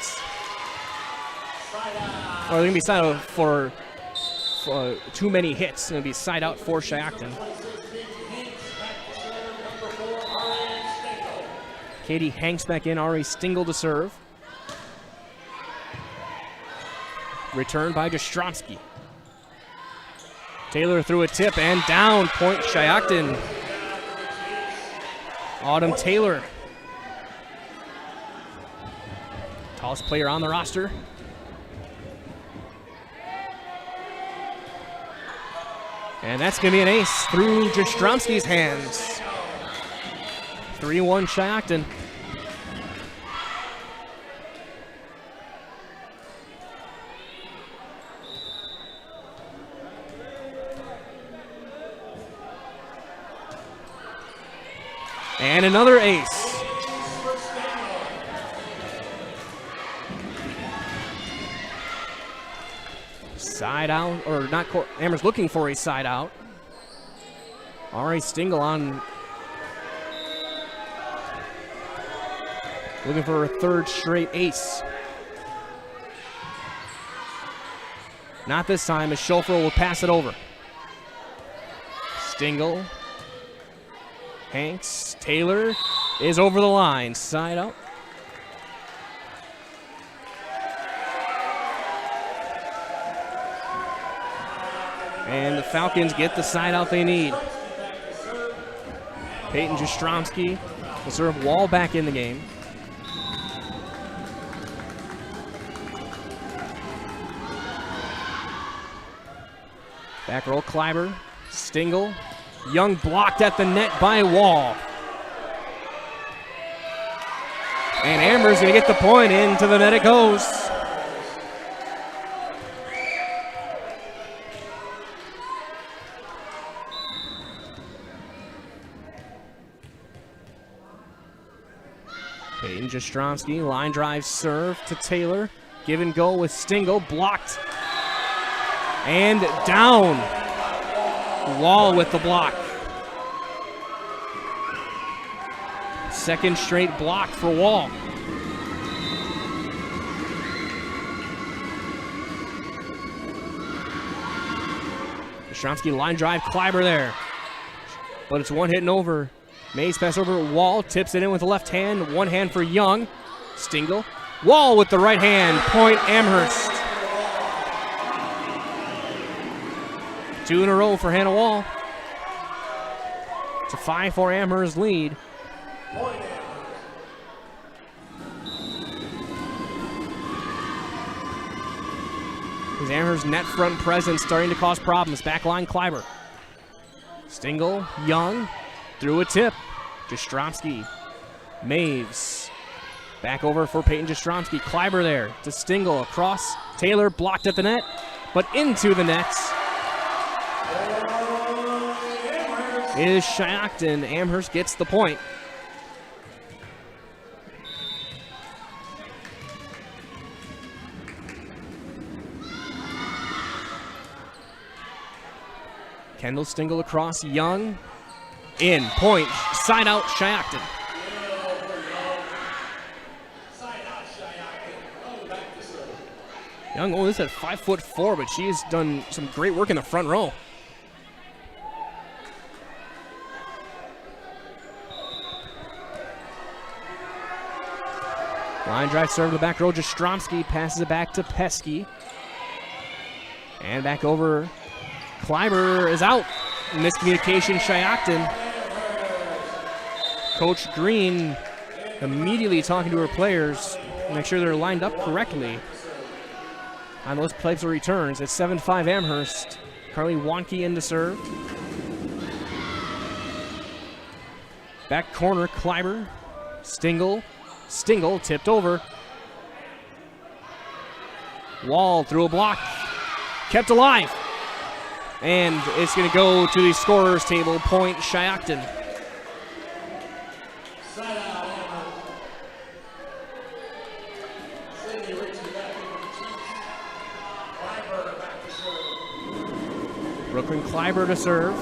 Or they're going to be side out for too many hits. It's going to be side out for Schioton. Katie hanks back in. Ari Stingle to serve. Return by Jastrzomski. Taylor threw a tip and down. Point Schioton. Autumn Taylor. Tallest player on the roster. And that's going to be an ace through Jastrzomski's hands. 3-1 Schioton. And another ace. Side out, or not, Amherst looking for a side out. Ari Stingle on, looking for a third straight ace. Not this time, as Schofer will pass it over. Stingle. Hanks. Taylor is over the line. Side out. And the Falcons get the side out they need. Peyton Jastrzomski will serve Wall back in the game. Back row, Kleiber, Stingle. Young blocked at the net by Wall. And Amber's going to get the point. Into the net it goes. Peyton Jastrzomski, line drive serve to Taylor. Give and go with Stingle, blocked. And down. Wall with the block. Second straight block for Wall. Jastrzomski line drive, Kleiber there. But it's one hitting over. Mays pass over Wall, tips it in with the left hand. One hand for Young. Stingle. Wall with the right hand. Point Amherst. 2 in a row for Hannah Wall. It's a 5-4 Amherst lead. His Amherst net front presence starting to cause problems. Backline Kleiber. Stingle, Young, through a tip. Jastrzomski, Maves. Back over for Peyton Jastrzomski. Kleiber there to Stingle across. Taylor blocked at the net, but into the nets is Schioton. Amherst gets the point. Kendall Stingle across, Young, in, point, side out, Schioton. Young, oh, this is at 5'4", but she has done some great work in the front row. Line drive serve to the back row, Jastrzomski passes it back to Pesky. And back over. Kleiber is out. Miscommunication, Schioton. Coach Green immediately talking to her players to make sure they're lined up correctly on those plays or returns. It's 7-5 Amherst. Carly Wonke in to serve. Back corner, Kleiber. Stingle. Stingle tipped over. Wall through a block. Kept alive. And it's going to go to the scorer's table. Point Schioton. Brooklyn Kleiber to serve.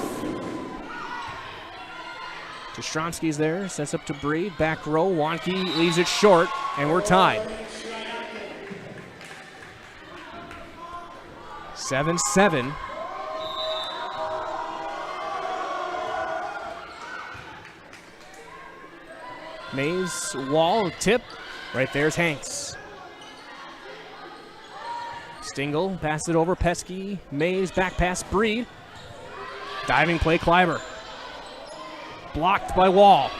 Jastrzomski's there. Sets up to Breed. Back row. Wonke leaves it short. And we're tied. 7-7. Mays, Wall, tip. Right there's Hanks. Stingle, pass it over, Pesky. Mays, back pass, Breed. Diving play, Kleiber. Blocked by Wall.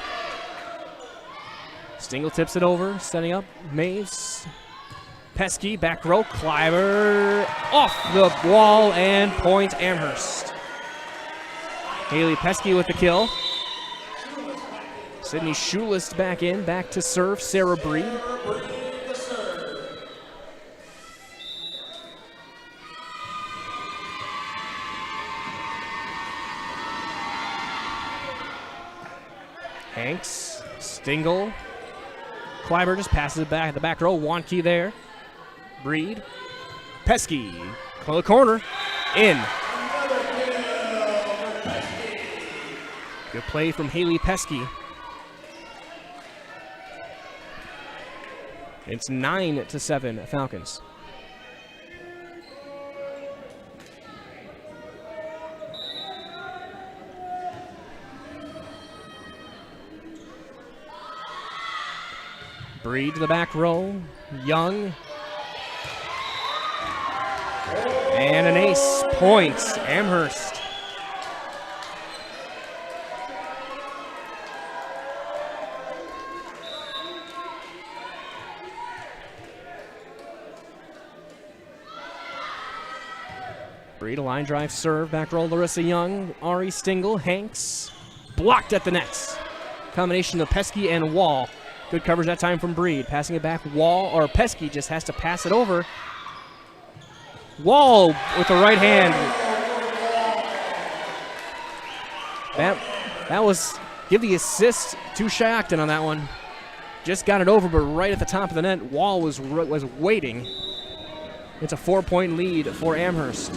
Stingle tips it over, setting up. Mays, Pesky, back row, Kleiber. Off the wall and point Amherst. Haley Pesky with the kill. Sydney Schulist back in, back to serve, Sarah Breed. Hanks, Stingle. Kleiber just passes it back at the back row. Wonke there. Breed. Pesky. Corner. In. Good play from Haley Pesky. It's 9-7 Falcons. Breed to the back row. Young. And an ace. Points. Amherst. Breed, a line drive serve. Back row, Larissa Young. Ari Stingle. Hanks. Blocked at the nets. Combination of Pesky and Wall. Good coverage that time from Breed. Passing it back. Wall, or Pesky just has to pass it over. Wall with the right hand. That was, give the assist to Schioton on that one. Just got it over, but right at the top of the net, Wall was waiting. It's a 4-point lead for Amherst.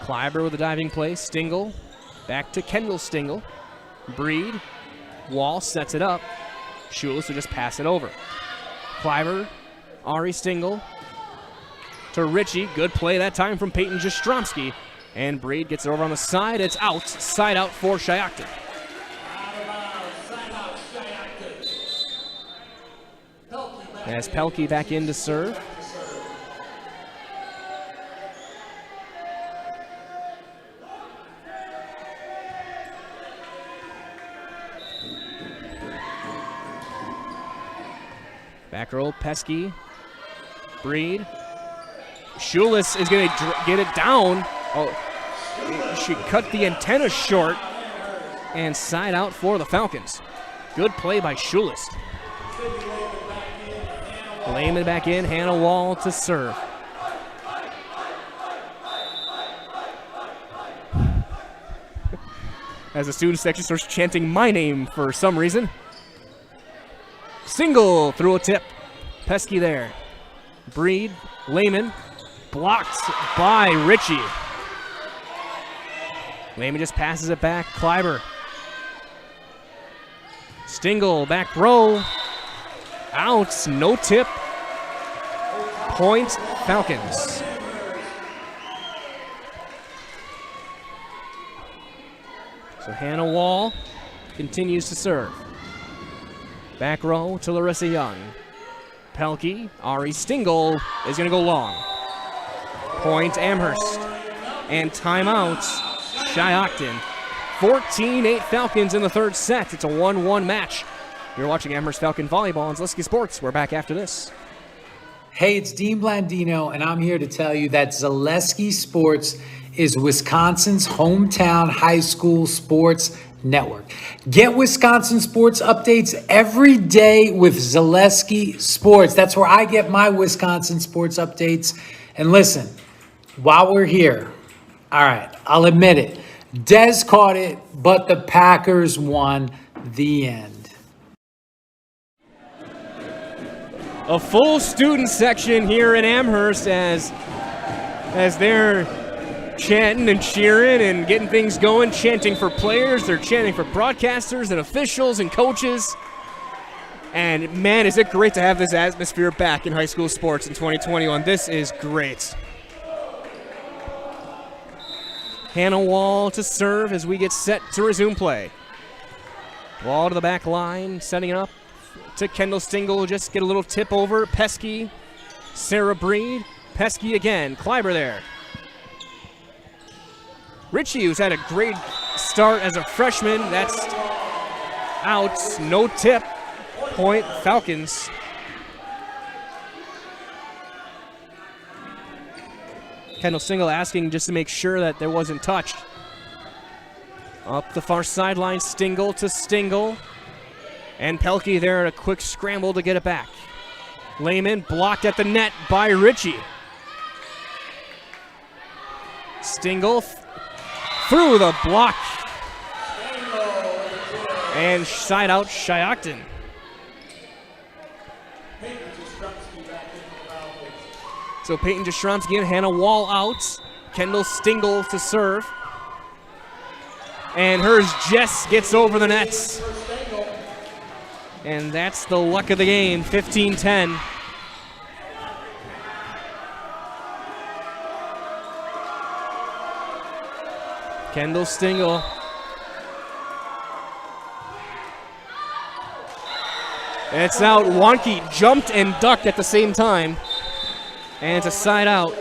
Kleiber with a diving play. Stingle. Back to Kendall Stingle. Breed. Wall sets it up. Schulis will just pass it over. Kleiber. Ari Stingle. To Ritchie. Good play that time from Peyton Jastrzomski. And Breed gets it over on the side. It's out. Side out for Schioton. As Pelkey back in to serve. Back row, Pesky. Breed. Schulis is going to get it down. Oh, she cut the antenna short. And side out for the Falcons. Good play by Schulis. Lehman back in, Hannah Wall to serve. As the student section starts chanting my name for some reason. Single through a tip. Pesky there. Breed, Lehman, blocked by Ritchie. Lehman just passes it back. Kleiber. Stingle, back row. Out, no tip. Point, Falcons. So Hannah Wall continues to serve. Back row to Larissa Young. Pelkey, Ari Stingle is going to go long. Point, Amherst. And timeout, Schioton. 14-8 Falcons in the third set. It's a 1-1 match. You're watching Amherst Falcon Volleyball on Zaleski Sports. We're back after this. Hey, it's Dean Blandino, and I'm here to tell you that Zaleski Sports is Wisconsin's hometown high school sports network. Get Wisconsin sports updates every day with Zaleski Sports. That's where I get my Wisconsin sports updates. And listen, while we're here, all right, I'll admit it. Dez caught it, but the Packers won. The end. A full student section here in Amherst as they're chanting and cheering and getting things going, chanting for players. They're chanting for broadcasters and officials and coaches. And man, is it great to have this atmosphere back in high school sports in 2021. This is great. Hannah Wall to serve as we get set to resume play. Wall to the back line, setting it up to Kendall Stingle. Just get a little tip over. Pesky, Sarah Breed, Pesky again. Kleiber there. Ritchie, who's had a great start as a freshman. That's out. No tip. Point, Falcons. Kendall Stingle asking just to make sure that there wasn't touched. Up the far sideline, Stingle to Stingle. And Pelkey there at a quick scramble to get it back. Lehman blocked at the net by Ritchie. Stingle through the block. And side out Schioton. So Peyton Jastrzomski and Hannah Wall out. Kendall Stingle to serve. And hers just gets over the nets. And that's the luck of the game, 15-10. Kendall Stingle. It's out. Wonky jumped and ducked at the same time. And it's a side out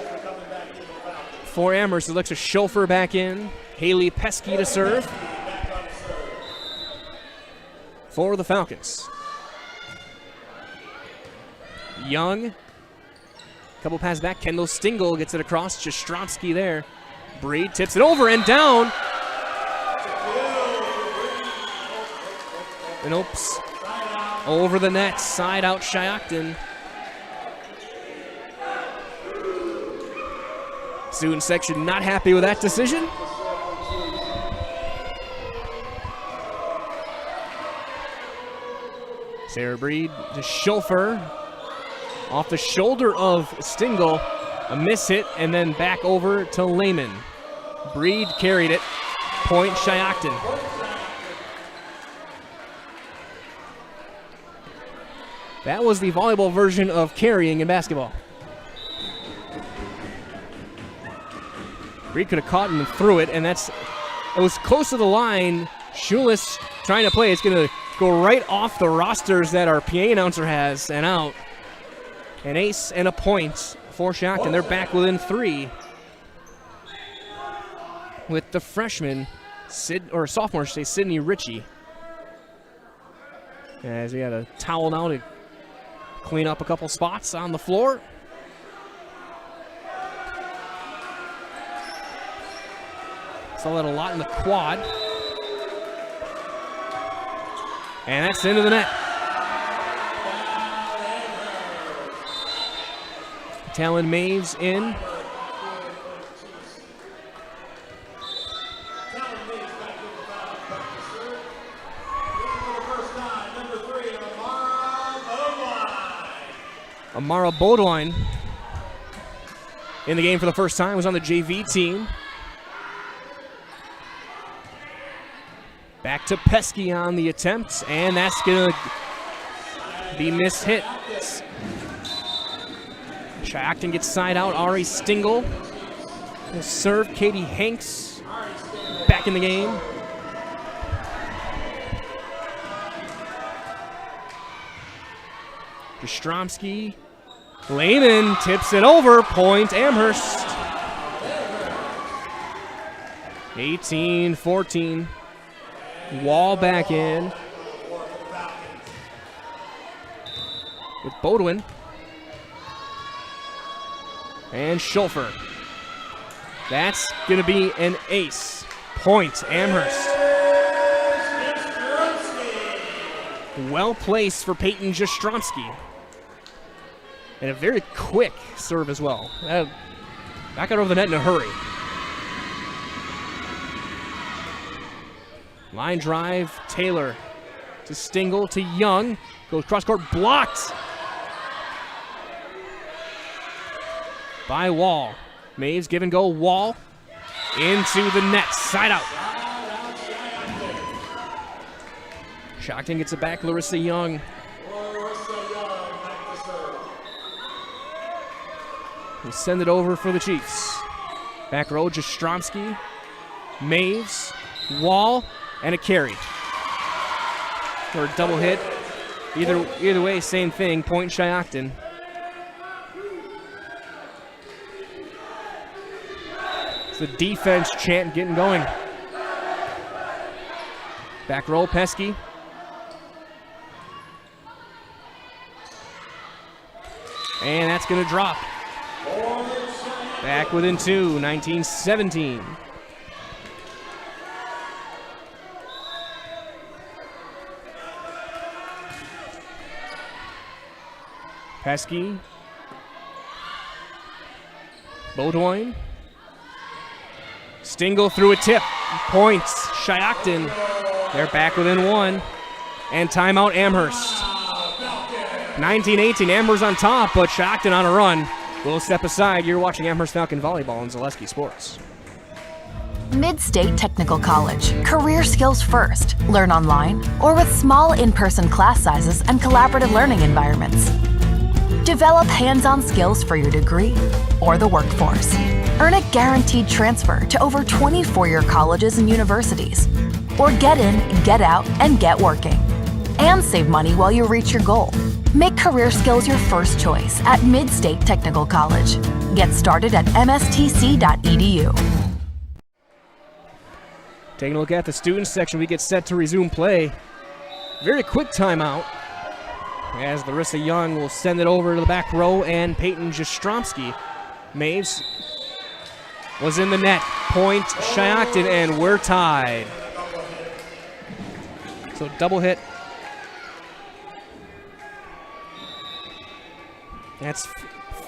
for Amherst. Alexa Schofer back in. Haley Pesky to serve for the Falcons. Young. Couple passes back. Kendall Stingle gets it across. Jastrzomski there. Breed tips it over and down. And oops. Over the net. Side out Schioton. Student section not happy with that decision. Sarah Breed to Schulfer. Off the shoulder of Stingle. A miss hit, and then back over to Lehman. Breed carried it. Point Schioton. That was the volleyball version of carrying in basketball. Breed could have caught and threw it, and it was close to the line. Schulis trying to play. It's going to go right off the rosters that our PA announcer has and out. An ace and a point for Schioton. They're back within 3 with the freshman, sophomore, Sydney Ritchie. As we had a towel now to clean up a couple spots on the floor. Saw that a lot in the quad. And that's into the net. Talon Maves in. Amara Bodwine in the game for the first time, was on the JV team. Back to Pesky on the attempt, and that's going to be mishit. Schioton gets side out. Ari Stingle will serve. Katie Hanks back in the game. Jastrzomski. Lehman tips it over. Point Amherst. 18-14. Wall back in. With Bodwin. And Schulfer. That's going to be an ace. Point Amherst. Well placed for Peyton Jastrzomski. And a very quick serve as well. Back out over the net in a hurry. Line drive, Taylor to Stingle to Young. Goes cross court, blocked by Wall. Maves give and go, Wall into the net, side out. Schioton gets it back, Larissa Young. We send it over for the Chiefs. Back row, Jastrzomski, Maves, Wall, and a carry. For a double hit. Either way, same thing. Point Schioton. It's the defense chant getting going. Back row, Pesky. And that's going to drop. Back within 2, 19-17. Pesky. Bodwine. Stingle through a tip. Points. Schioton. They're back within 1. And timeout Amherst. 19-18. Amherst on top, but Schioton on a run. We'll step aside. You're watching Amherst Falcon Volleyball on Zaleski Sports. Mid-State Technical College. Career skills first. Learn online or with small in-person class sizes and collaborative learning environments. Develop hands-on skills for your degree or the workforce. Earn a guaranteed transfer to over 20 four-year colleges and universities. Or get in, get out, and get working. And save money while you reach your goal. Make career skills your first choice at Mid-State Technical College. Get started at mstc.edu. Taking a look at the students section, we get set to resume play. Very quick timeout, as Larissa Young will send it over to the back row, and Peyton Jastrzomski. Maves was in the net. Point Schioton, and we're tied. So double hit. That's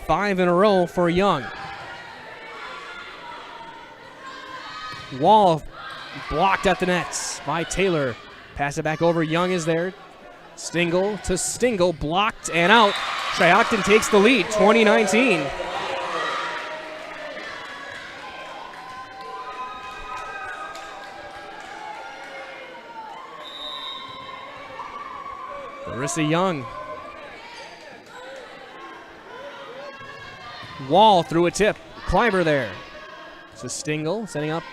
5 in a row for Young. Wall blocked at the nets by Taylor. Pass it back over. Young is there. Stingle to Stingle, blocked and out. Schioton takes the lead, 20-19. Larissa Young. Wall through a tip. Kleiber there. So Stingle setting up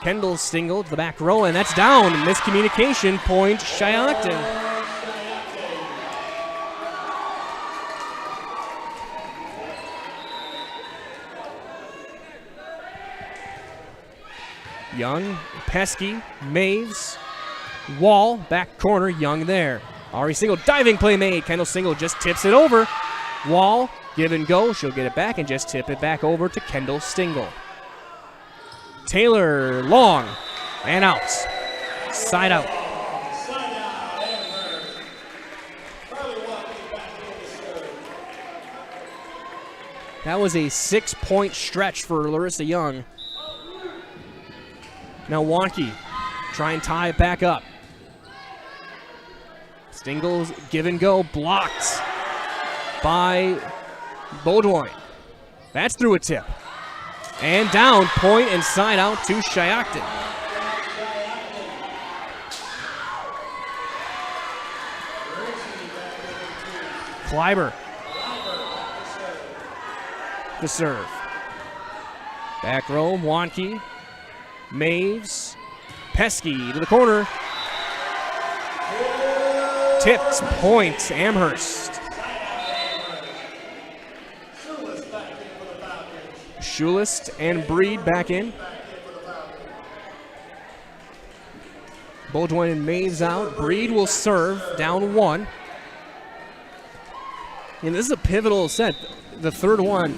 Kendall Stingle to the back row, and that's down. Miscommunication, point Schioton. Young, Pesky, Maves, Wall, back corner, Young there. Ari Stingle, diving play made. Kendall Stingle just tips it over. Wall, give and go. She'll get it back and just tip it back over to Kendall Stingle. Taylor, long, and out. Side out. That was a 6-point stretch for Larissa Young. Now Wonke, try and tie it back up. Stingle's give and go, blocked by Beaudoin. That's through a tip. And down, point and side out to Schioton. Kleiber. The serve. Back row, Wonke. Maves. Pesky to the corner. Tipped, point, Amherst. Schulist and Breed back in. Beaudoin and Maves out. Breed will serve, down 1. And this is a pivotal set, the third one.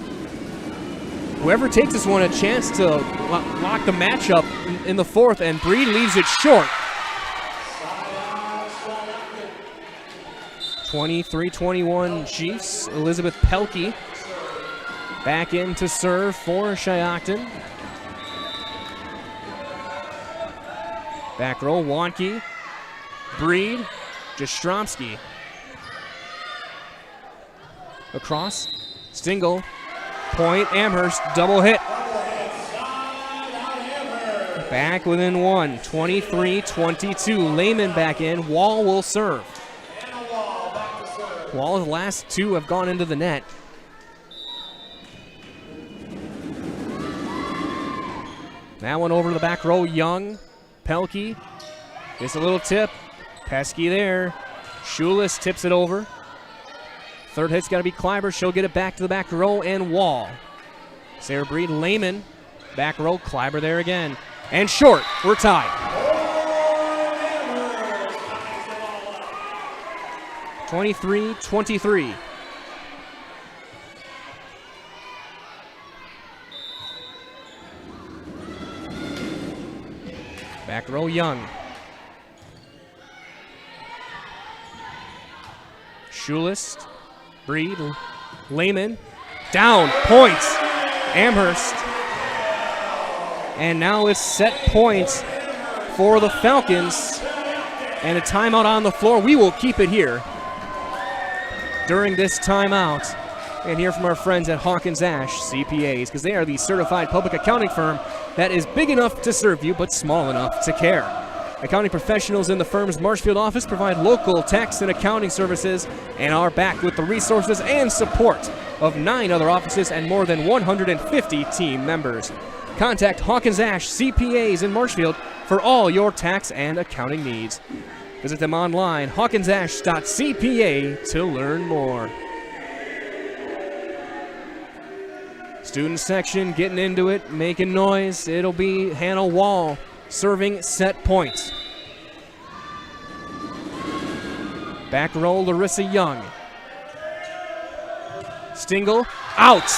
Whoever takes this one a chance to lock the matchup in the fourth, and Breed leaves it short. 23-21 Chiefs. Elizabeth Pelkey back in to serve for Schioton. Back row, Wonke, Breed, Jastrzomski. Across, Stingle, point, Amherst, double hit. Back within 1, 23-22. Lehman back in, Wall will serve. Wall's last 2 have gone into the net. That one over to the back row, Young, Pelkey, just a little tip, Pesky there. Schulis tips it over. Third hit's got to be Kleiber. She'll get it back to the back row and Wall. Sarah Breed, Lehman, back row, Kleiber there again. And short, we're tied. 23-23. Back row, Young. Schulist, Breed, Lehman, down, points, Amherst. And now it's set points for the Falcons. And a timeout on the floor. We will keep it here during this timeout and hear from our friends at Hawkins Ash CPAs, because they are the certified public accounting firm that is big enough to serve you but small enough to care. Accounting professionals in the firm's Marshfield office provide local tax and accounting services and are backed with the resources and support of 9 other offices and more than 150 team members. Contact Hawkins Ash CPAs in Marshfield for all your tax and accounting needs. Visit them online, hawkinsash.cpa, to learn more. Student section getting into it, making noise. It'll be Hannah Wall serving set points. Back row, Larissa Young. Stingle, out.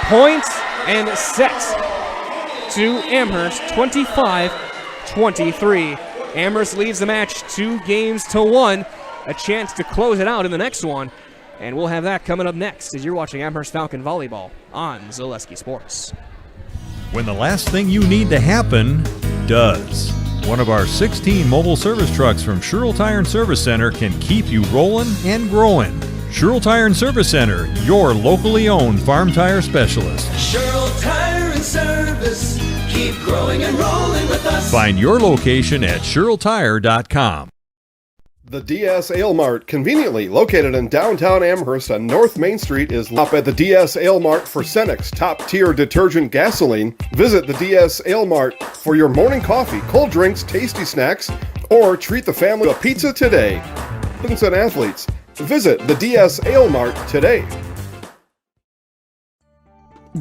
Points and set to Amherst, 25-23. Amherst leads the match 2-1. A chance to close it out in the next one. And we'll have that coming up next as you're watching Amherst Falcon Volleyball on Zaleski Sports. When the last thing you need to happen does. One of our 16 mobile service trucks from Sherrill Tire and Service Center can keep you rolling and growing. Sherrill Tire and Service Center, your locally owned farm tire specialist. Sherrill Tire and Service, keep growing and rolling with us. Find your location at SherrillTire.com. The DS Ale Mart, conveniently located in downtown Amherst on North Main Street, is up at the DS Ale Mart for Cenex top-tier detergent gasoline. Visit the DS Ale Mart for your morning coffee, cold drinks, tasty snacks, or treat the family to a pizza today. Students and athletes, visit the DS Ale Mart today.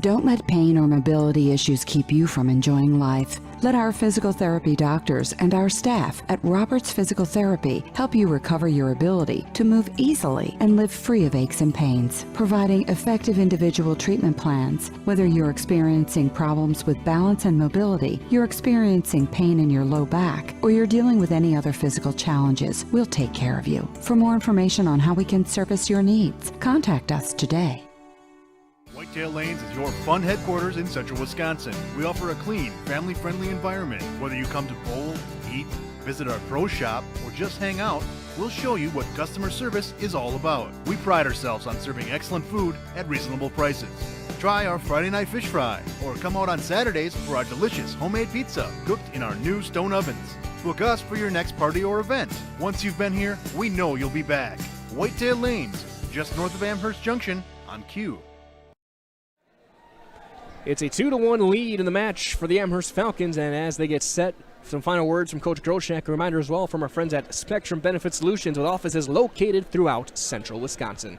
Don't let pain or mobility issues keep you from enjoying life. Let our physical therapy doctors and our staff at Roberts Physical Therapy help you recover your ability to move easily and live free of aches and pains, providing effective individual treatment plans. Whether you're experiencing problems with balance and mobility, you're experiencing pain in your low back, or you're dealing with any other physical challenges, we'll take care of you. For more information on how we can service your needs, contact us today. Whitetail Lanes is your fun headquarters in central Wisconsin. We offer a clean, family-friendly environment. Whether you come to bowl, eat, visit our pro shop, or just hang out, we'll show you what customer service is all about. We pride ourselves on serving excellent food at reasonable prices. Try our Friday night fish fry, or come out on Saturdays for our delicious homemade pizza cooked in our new stone ovens. Book us for your next party or event. Once you've been here, we know you'll be back. Whitetail Lanes, just north of Amherst Junction on Q. It's a 2-1 lead in the match for the Amherst Falcons, and as they get set, some final words from Coach Groshek. A reminder as well from our friends at Spectrum Benefit Solutions, with offices located throughout central Wisconsin.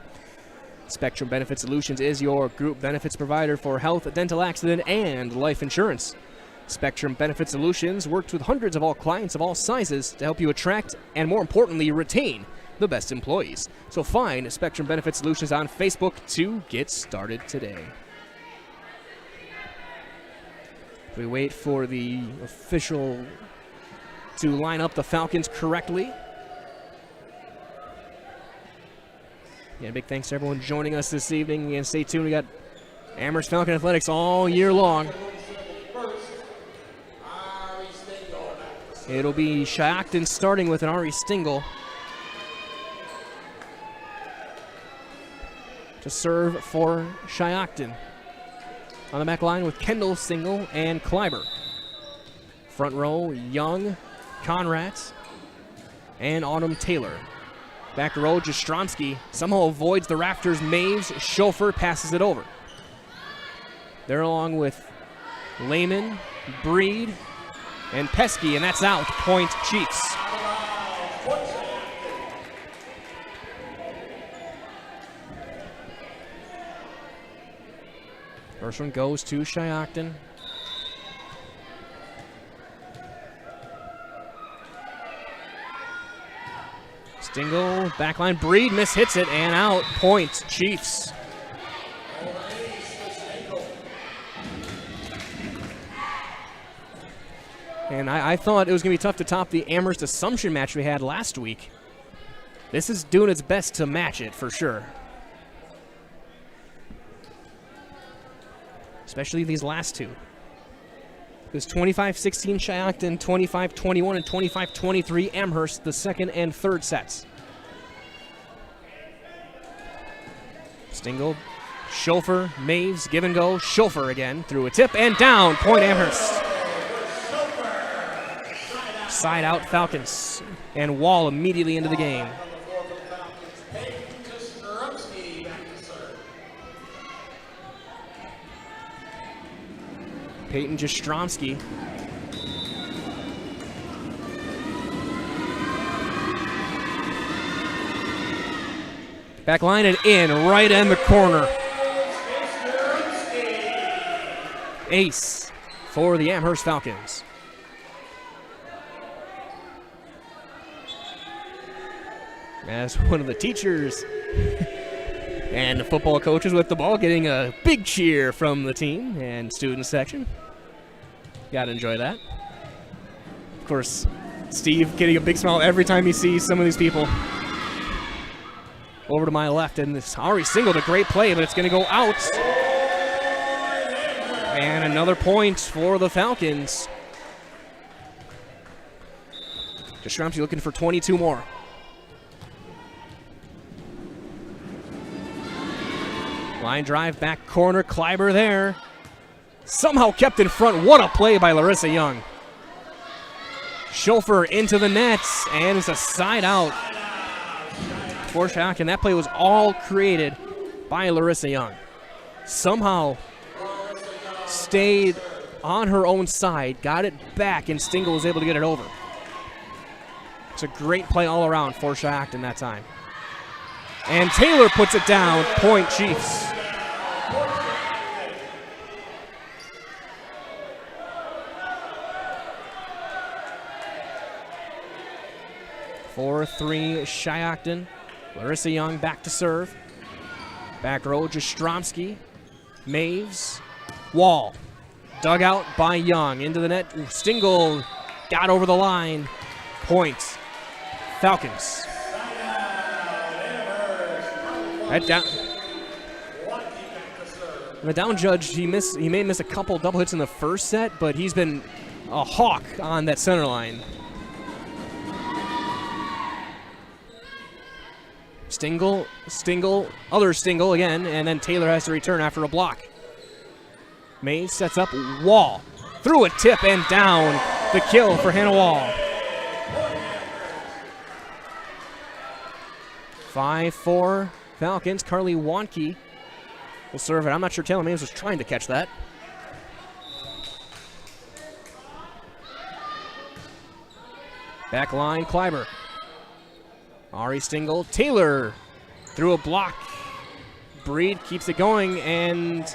Spectrum Benefit Solutions is your group benefits provider for health, dental, accident, and life insurance. Spectrum Benefit Solutions works with hundreds of all clients of all sizes to help you attract and, more importantly, retain the best employees. So find Spectrum Benefit Solutions on Facebook to get started today. We wait for the official to line up the Falcons correctly. Yeah, big thanks to everyone joining us this evening. And stay tuned, we got Amherst Falcon Athletics all year long. It'll be Schioton starting with an Ari Stingle to serve for Schioton. On the back line with Kendall, Single, and Kleiber. Front row, Young, Conrads, and Autumn Taylor. Back row, Jastrzomski somehow avoids the rafters. Maves, Chauffeur passes it over. They're along with Lehman, Breed, and Pesky, and that's out. Point Chiefs. First one goes to Schioton. Stingle, backline, Breed mishits it, and out. Point Chiefs. And I thought it was going to be tough to top the Amherst Assumption match we had last week. This is doing its best to match it for sure. Especially these last two. It was 25-16 Schioton, 25-21, and 25-23 Amherst, the second and third sets. Stingle, Chauffeur, Maves, give and go, Chauffeur again, through a tip and down, point Amherst. Side out Falcons, and Wall immediately into the game. Peyton Jastrzomski. Back line and in, right in the corner. Ace for the Amherst Falcons. As one of the teachers and the football coaches with the ball getting a big cheer from the team and student section. Gotta enjoy that. Of course, Steve getting a big smile every time he sees some of these people. Over to my left, and this Ari Single, a great play, but it's gonna go out. And another point for the Falcons. Jastrzębski looking for 22 more. Line drive, back corner, Kleiber there. Somehow kept in front. What a play by Larissa Young. Schofer into the nets, and it's a side out for Schioton. That play was all created by Larissa Young. Somehow stayed on her own side, got it back, and Stingle was able to get it over. It's a great play all around for Schioton that time. And Taylor puts it down, point Chiefs. (4-3) Schioton. Larissa Young back to serve. Back row, Jastrzębski. Maves. Wall. Dug out by Young. Into the net. Stingle got over the line. Point. Falcons. The down judge, he may miss a couple double hits in the first set, but he's been a hawk on that center line. Stingle, other Stingle again, and then Taylor has to return after a block. Mays sets up Wall. Through a tip and down. The kill for Hannah Wall. 5-4 Falcons. Carly Wanke will serve it. I'm not sure Taylor Mays was trying to catch that. Back line, Kleiber. Ari Stingle. Taylor through a block. Breed keeps it going, and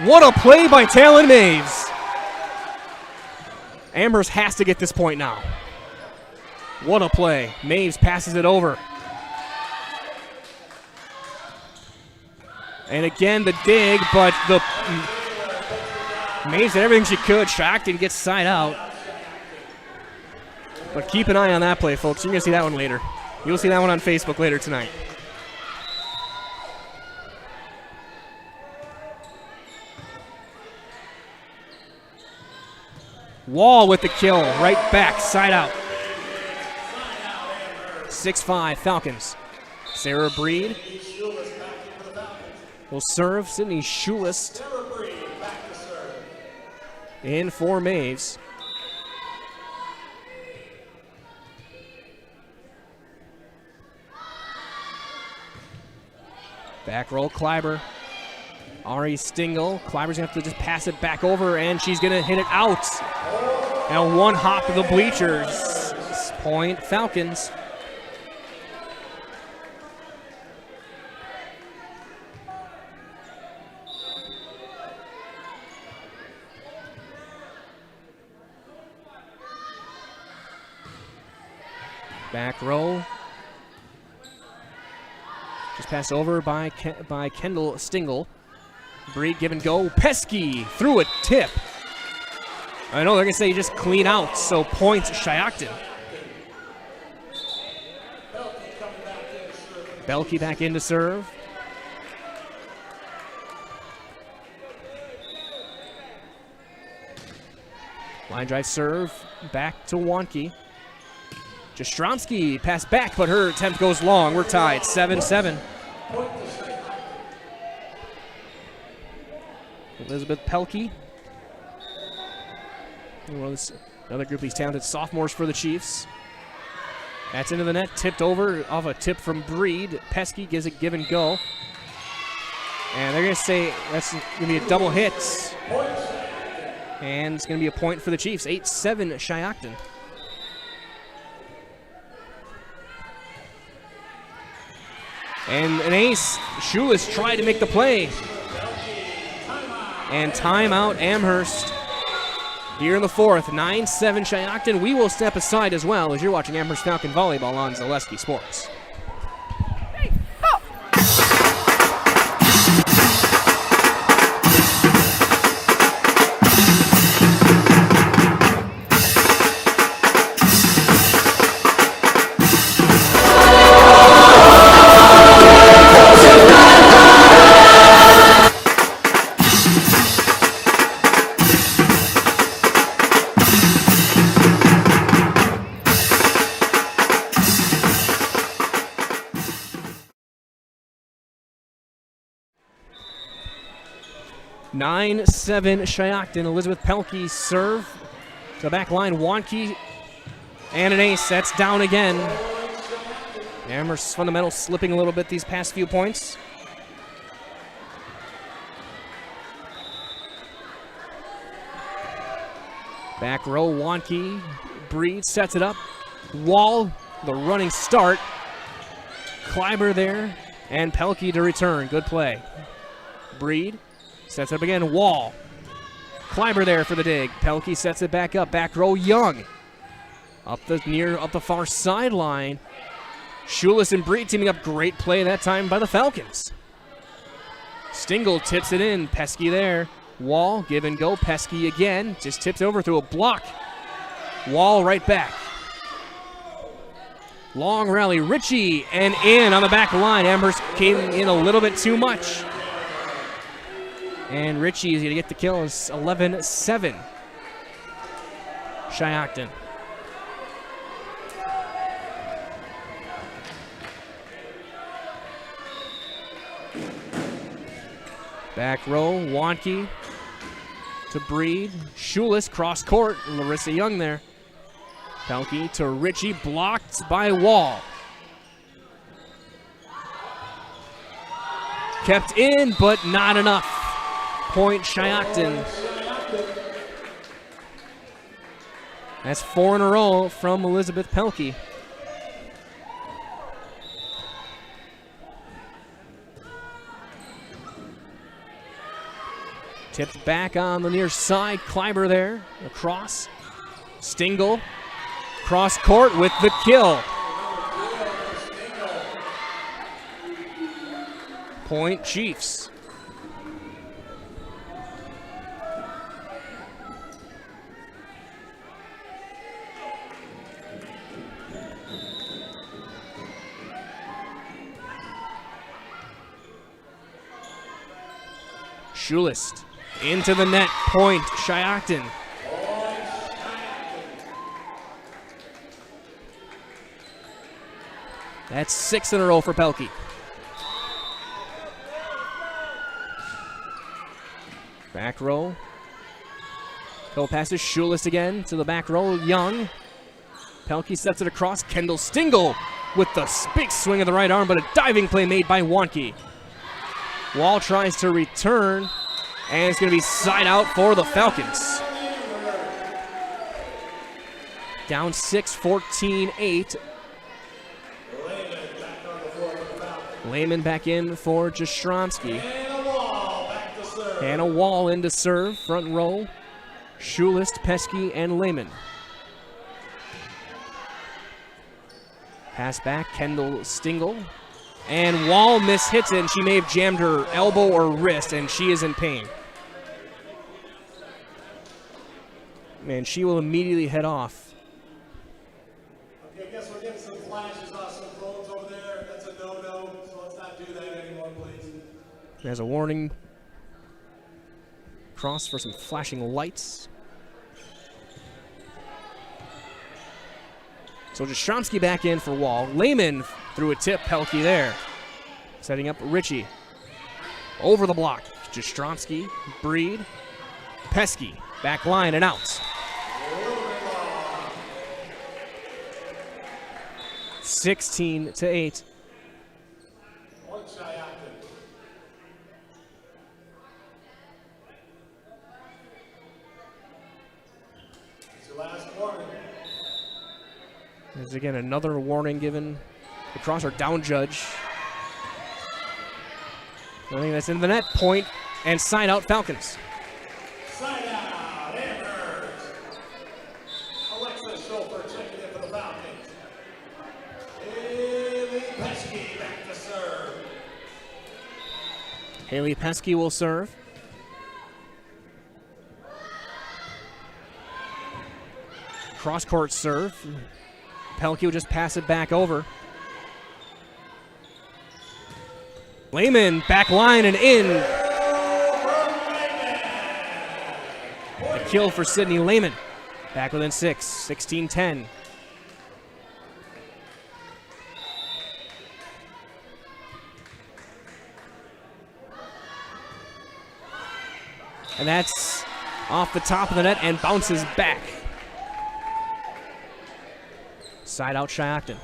what a play by Talon Maves. Amherst has to get this point now. What a play. Maves passes it over. And again, the dig, but Maves did everything she could. Schioton gets side out. But keep an eye on that play, folks. You're going to see that one later. You'll see that one on Facebook later tonight. Wall with the kill, right back, side out. 6-5 Falcons. Sarah Breed will serve. Sydney Schulist in for Maves. Back roll, Kleiber. Ari Stingle. Kleiber's going to have to just pass it back over, and she's going to hit it out. And one hop of the bleachers. Point Falcons. Back row. Just passed over by Kendall Stingle. Breed give and go. Pesky through a tip. I know they're going to say just clean out, so points Schioton. Belke back in to serve. Line drive serve. Back to Wanke. Jastrzębski pass back, but her attempt goes long. We're tied, 7-7. Elizabeth Pelkey. Another group of these talented sophomores for the Chiefs. That's into the net, tipped over off a tip from Breed. Pesky gives it give and go. And they're going to say that's going to be a double hit. And it's going to be a point for the Chiefs, 8-7 Schioton. And an ace. Schulis tried to make the play. And timeout Amherst here in the fourth. 9-7 Schioton. We will step aside as well as you're watching Amherst Falcon Volleyball on Zaleski Sports. 9-7 Schioton. Elizabeth Pelkey serve to the back line. Wonke and an ace. That's down again. Amherst's fundamentals slipping a little bit these past few points. Back row, Wonke. Breed sets it up. Wall, the running start. Kleiber there, and Pelkey to return. Good play. Breed sets it up again. Wall. Kleiber there for the dig. Pelkey sets it back up. Back row, Young. Up the far sideline. Schulis and Breed teaming up. Great play that time by the Falcons. Stingle tips it in. Pesky there. Wall, give and go. Pesky again. Just tips over through a block. Wall right back. Long rally. Ritchie and in on the back line. Amherst came in a little bit too much. And Ritchie is going to get the kill. It's 11-7. Schioton. Back row, Wonke to Breed. Schulis, cross court. Larissa Young there. Pelkey to Ritchie, blocked by Wall. Kept in, but not enough. Point Schioton. That's 4 in a row from Elizabeth Pelkey. Tipped back on the near side. Kleiber there. Across. Stingle. Cross court with the kill. Point Chiefs. Schulist into the net. Point Schioton. That's 6 in a row for Pelkey. Back row. Couple passes. Schulist again to the back row. Young. Pelkey sets it across. Kendall Stingle with the big swing of the right arm, but a diving play made by Wonke. Wall tries to return, and it's going to be side out for the Falcons. Down 6, 14-8. Lehman back in for Jastrzomski. Hannah Wall in to serve, front row. Schulist, Pesky, and Lehman. Pass back, Kendall Stingle. And Wall mishits it, and she may have jammed her elbow or wrist, and she is in pain. Man, she will immediately head off. Okay, I guess we're getting some flashes off some phones over there. That's a no-no, so let's not do that anymore, please. There's a warning. Cross for some flashing lights. So Jastrzomski back in for Wall. Lehman threw a tip. Pelkey there. Setting up Ritchie. Over the block. Jastrzomski, Breed, Pesky. Back line and out. 16-8. There's again another warning given across our down judge. I think that's in the net. Point and side out Falcons. Side out, Amherst. Alexa Schofer checking in for the Falcons. Haley Pesky back to serve. Haley Pesky will serve. Cross court serve. Pelkey will just pass it back over. Lehman, back line and in. A kill for Sydney Lehman. Back within 6, 16-10. And that's off the top of the net and bounces back. Side out Schioton.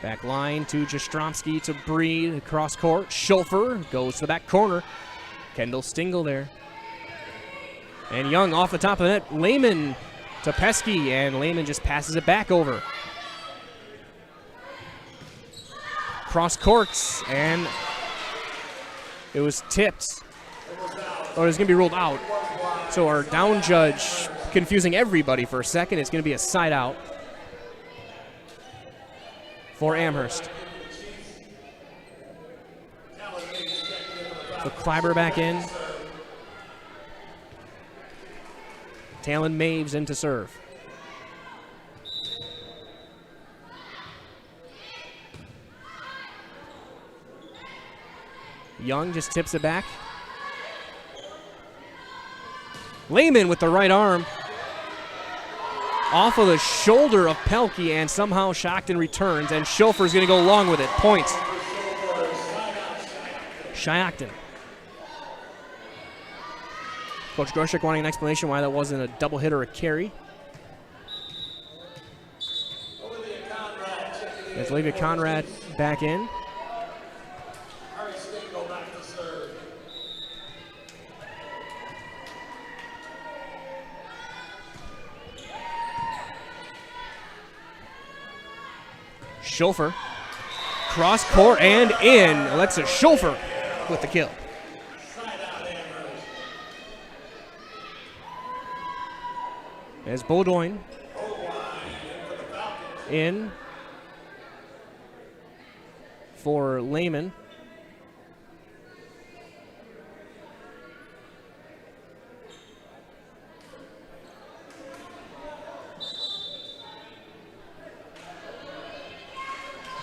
Back line to Jastrzomski to Breed across court. Schofer goes to the back corner. Kendall Stingle there. And Young off the top of the net. Lehman to Pesky, and Lehman just passes it back over. Cross courts, and it was tipped. Or it was going to be ruled out. So our down judge confusing everybody for a second. It's going to be a side out for Amherst. So Kleiber back in. Talon Maves in to serve. Young just tips it back. Lehman with the right arm. Off of the shoulder of Pelkey, and somehow Schioton returns, and Schofer's going to go along with it. Point. Schioton. Coach Groshek wanting an explanation why that wasn't a double hit or a carry. There's Olivia Conrad back in. Schofer, cross court and in. Alexa Schofer with the kill. As Beaudoin in for Lehman.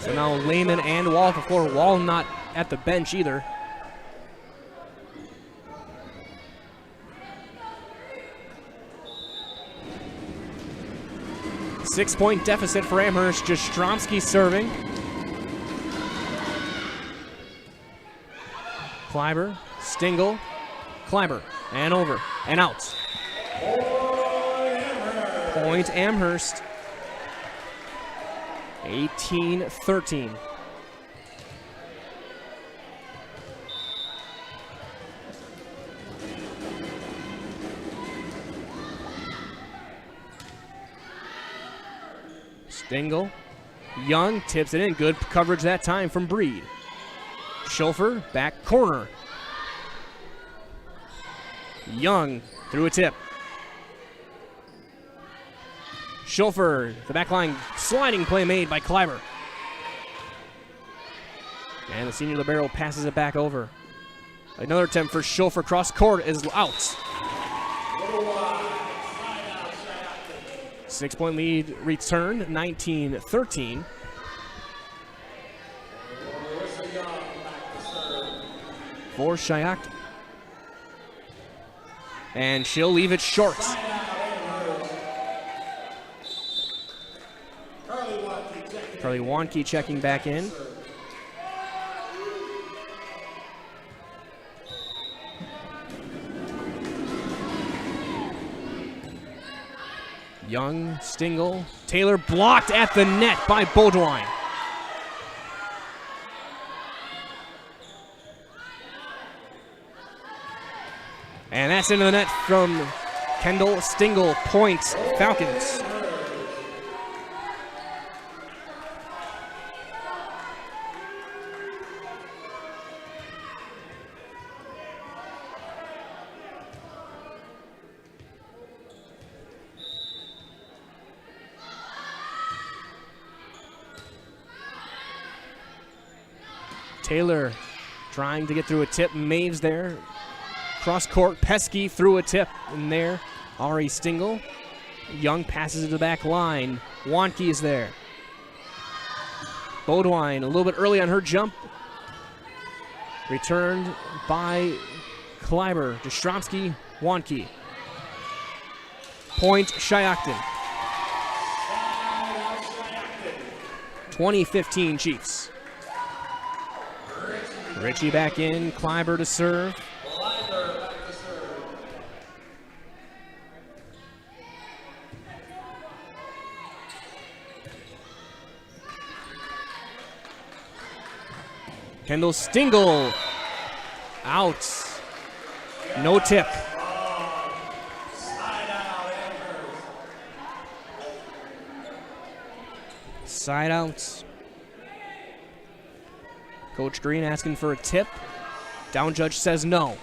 So now Lehman and Wall for floor. Wall not at the bench either. Six-point deficit for Amherst. Jastrzomski serving. Kleiber, Stingle, Kleiber, and over, and out. Point Amherst. 18-13. Stingle. Young tips it in. Good coverage that time from Breed. Schofer, back corner. Young through a tip. Schofer, the back line, sliding play made by Kleiber. And the senior libero passes it back over. Another attempt for Schofer, cross court is out. 6-point lead returned, 19-13. For Schioton. And she'll leave it short. Carly Wanke checking back in. Young, Stingle, Taylor blocked at the net by Beaudoin. And that's into the net from Kendall Stingle. Points, Falcons. Taylor trying to get through a tip. Maves there. Cross court. Pesky through a tip in there. Ari Stingle. Young passes it to the back line. Wanke is there. Beaudoin a little bit early on her jump. Returned by Kleiber. Jastrzomski, Wanke. Point Schioton. 2015 Chiefs. Ritchie back in, Kleiber to serve. Kendall Stingle out. No tip. Side out. Coach Green asking for a tip. Down judge says no.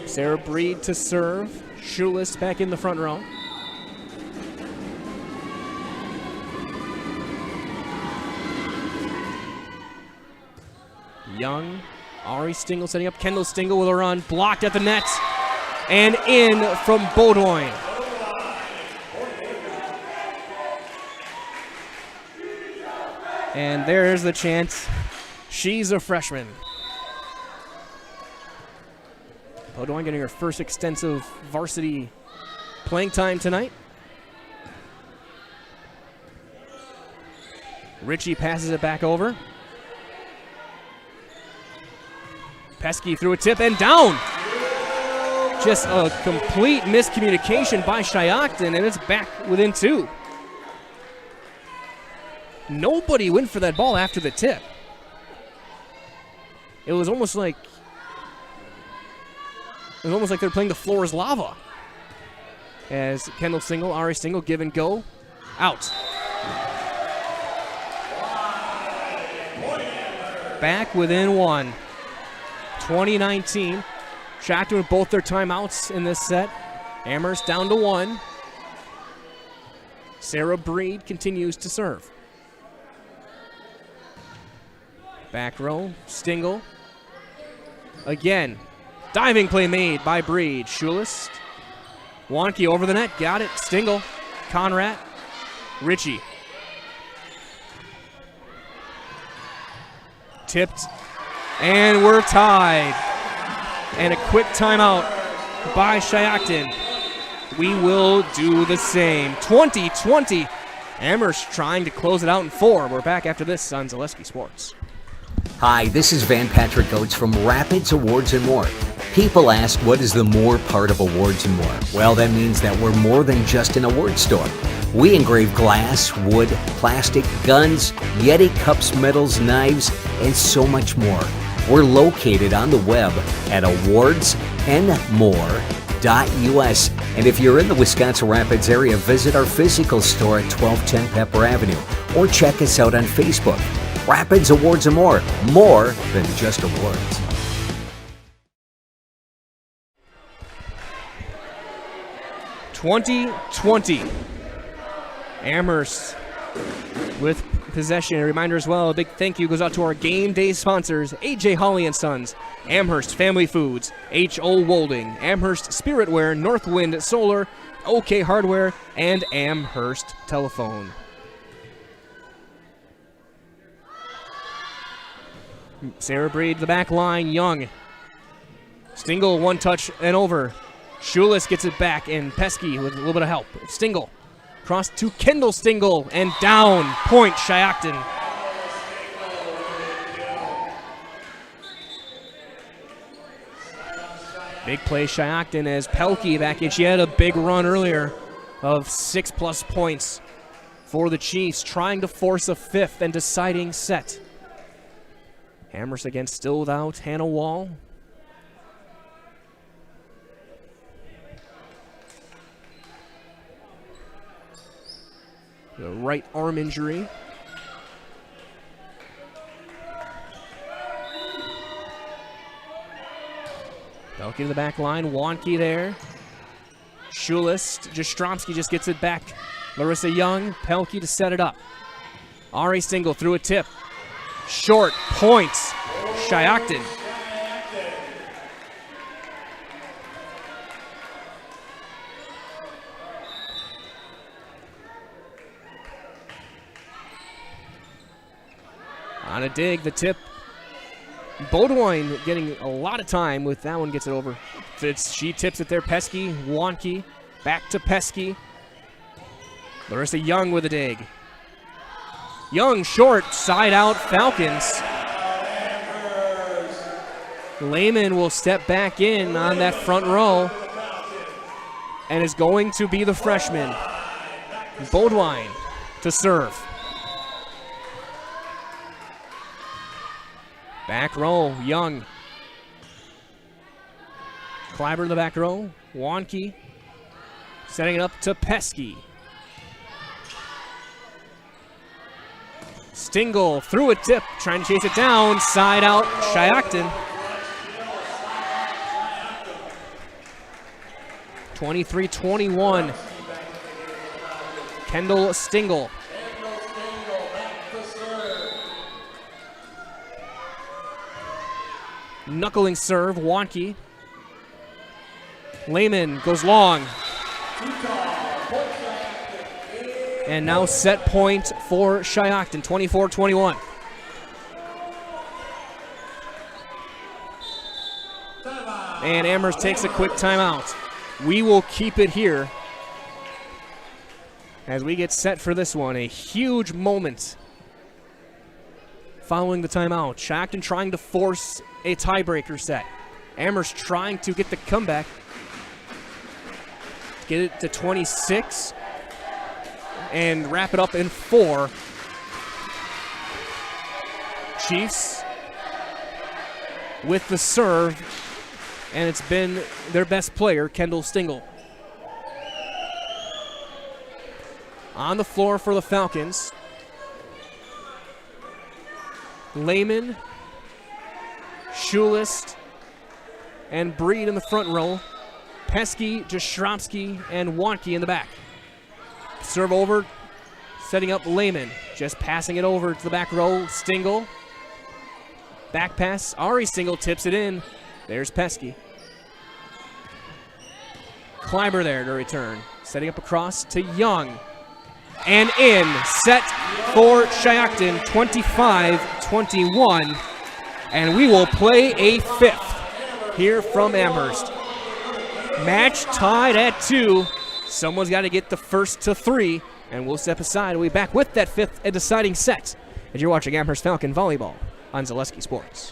Sarah Breed to serve. Shoeless back in the front row. Young, Ari Stingle setting up. Kendall Stingle with a run, blocked at the net, and in from Beaudoin. And there's the chant. She's a freshman. Beaudoin getting her first extensive varsity playing time tonight. Ritchie passes it back over. Pesky threw a tip and down. Just a complete miscommunication by Schioton, and it's back within 2. Nobody went for that ball after the tip. It was almost like they're playing the floor is lava. As Kendall Stingle, Ari Stingle, give and go, out. Back within 1. 2019. Schioton with both their timeouts in this set. Amherst down to 1. Sarah Breed continues to serve. Back row, Stingle. Again, diving play made by Breed. Schulist. Wonke over the net, got it. Stingle, Conrad, Ritchie. Tipped. And we're tied. And a quick timeout by Schioton. We will do the same. 20-20. Amherst trying to close it out in 4. We're back after this on Zaleski Sports. Hi, this is Van Patrick Oates from Rapids Awards and More. People ask, what is the more part of Awards and More? Well, that means that we're more than just an award store. We engrave glass, wood, plastic, guns, Yeti cups, medals, knives, and so much more. We're located on the web at awardsandmore.us. And if you're in the Wisconsin Rapids area, visit our physical store at 1210 Pepper Avenue or check us out on Facebook. Rapids Awards and More than just awards. (2020) Amherst with possession. A reminder as well, a big thank you goes out to our game day sponsors, AJ Hawley & Sons, Amherst Family Foods, H.O. Wolding, Amherst Spiritware, Northwind Solar, OK Hardware, and Amherst Telephone. Sarah Breed, the back line, Young. Stingle, one touch and over. Schulis gets it back, and Pesky with a little bit of help. Stingle, cross to Kendall Stingle, and down. Point, Schioton. Big play, Schioton, as Pelkey back in. She had a big run earlier of 6+ points for the Chiefs, trying to force a 5th and deciding set. Amherst again still without Hannah Wall. The right arm injury. Belke to the back line, Wonke there. Schulist, Jastrzomski just gets it back. Larissa Young, Pelkey to set it up. Ari Stingle through a tip. Short, points, Schioton. On a dig, the tip. Beaudoin getting a lot of time with that one, gets it over. She tips it there, Pesky, Wonke, back to Pesky. Larissa Young with a dig. Young short, side out Falcons. Lehman will step back in on that front row and is going to be the freshman. Bodwine to serve. Back row, Young. Kleiber in the back row. Wonke setting it up to Pesky. Stingle through a tip, trying to chase it down. Side out, Schioton. 23-21. Kendall Stingle. Knuckling serve, Wonke. Lehman goes long. And now set point for Schioton, 24-21. And Amherst takes a quick timeout. We will keep it here as we get set for this one. A huge moment following the timeout. Schioton trying to force a tiebreaker set. Amherst trying to get the comeback. Get it to 26 and wrap it up in 4. Chiefs with the serve, and it's been their best player, Kendall Stingle. On the floor for the Falcons. Lehman, Schulist, and Breed in the front row. Pesky, Jastrzomski, and Wonke in the back. Serve over, setting up Lehman. Just passing it over to the back row. Stingle. Back pass. Ari Stingle tips it in. There's Pesky. Kleiber there to return. Setting up across to Young. And in. Set for Schioton, 25-21. And we will play a 5th here from Amherst. Match tied at 2. Someone's got to get the first to 3, and we'll step aside. We'll be back with that 5th and deciding set as you're watching Amherst Falcon Volleyball on Zaleski Sports.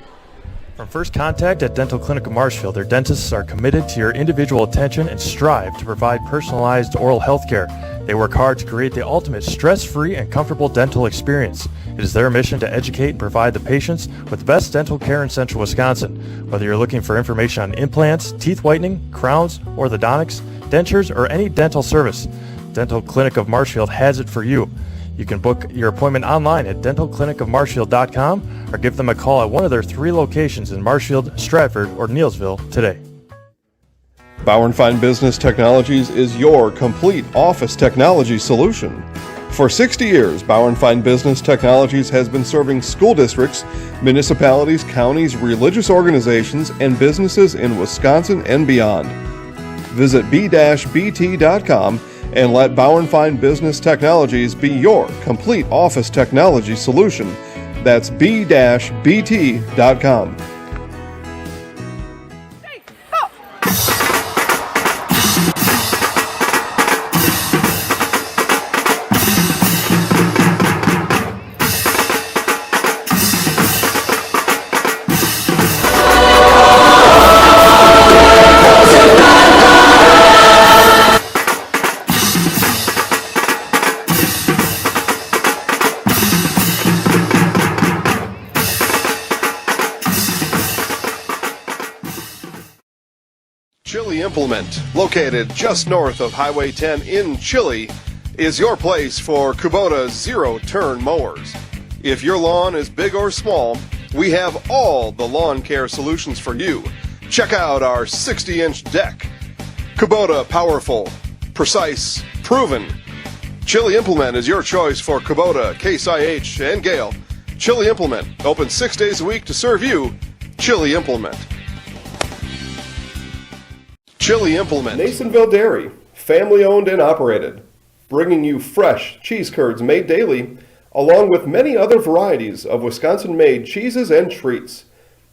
From first contact at Dental Clinic of Marshfield, their dentists are committed to your individual attention and strive to provide personalized oral health care. They work hard to create the ultimate stress-free and comfortable dental experience. It is their mission to educate and provide the patients with the best dental care in central Wisconsin. Whether you're looking for information on implants, teeth whitening, crowns, orthodontics, dentures, or any dental service, Dental Clinic of Marshfield has it for you. You can book your appointment online at dentalclinicofmarshfield.com or give them a call at one of their 3 locations in Marshfield, Stratford, or Neillsville today. Bauer & Fine Business Technologies is your complete office technology solution. For 60 years, Bauer & Fine Business Technologies has been serving school districts, municipalities, counties, religious organizations, and businesses in Wisconsin and beyond. Visit b-bt.com and let Bauer & Fine Business Technologies be your complete office technology solution. That's b-bt.com. Chili Implement, located just north of Highway 10 in Chile, is your place for Kubota zero-turn mowers. If your lawn is big or small, we have all the lawn care solutions for you. Check out our 60-inch deck. Kubota powerful, precise, proven. Chili Implement is your choice for Kubota, Case IH, and Gale. Chili Implement, open 6 days a week to serve you. Chili Implement. Chili Implement. Nasonville Dairy, family owned and operated, bringing you fresh cheese curds made daily, along with many other varieties of Wisconsin-made cheeses and treats.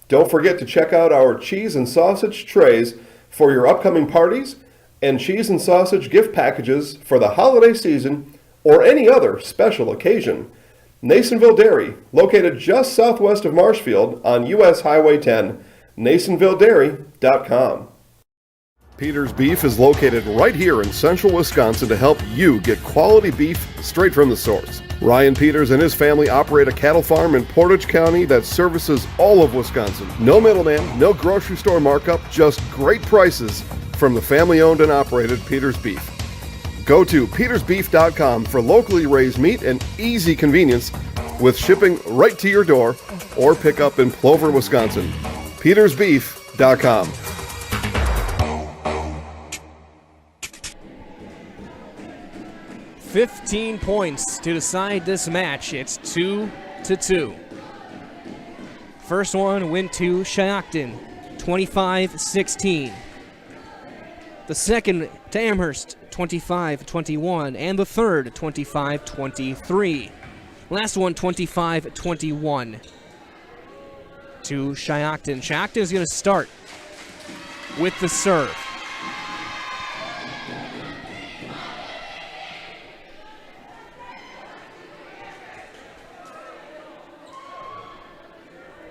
Don't forget to check out our cheese and sausage trays for your upcoming parties and cheese and sausage gift packages for the holiday season or any other special occasion. Nasonville Dairy, located just southwest of Marshfield on US Highway 10, NasonvilleDairy.com. Peter's Beef is located right here in central Wisconsin to help you get quality beef straight from the source. Ryan Peters and his family operate a cattle farm in Portage County that services all of Wisconsin. No middleman, no grocery store markup, just great prices from the family-owned and operated Peter's Beef. Go to petersbeef.com for locally raised meat and easy convenience with shipping right to your door or pick up in Plover, Wisconsin. petersbeef.com. $15 points to decide this match. It's 2-2. First one went to Schioton, 25-16. The second to Amherst, 25-21, and the third, 25-23. Last one, 25-21 to Schioton. Schioton is going to start with the serve.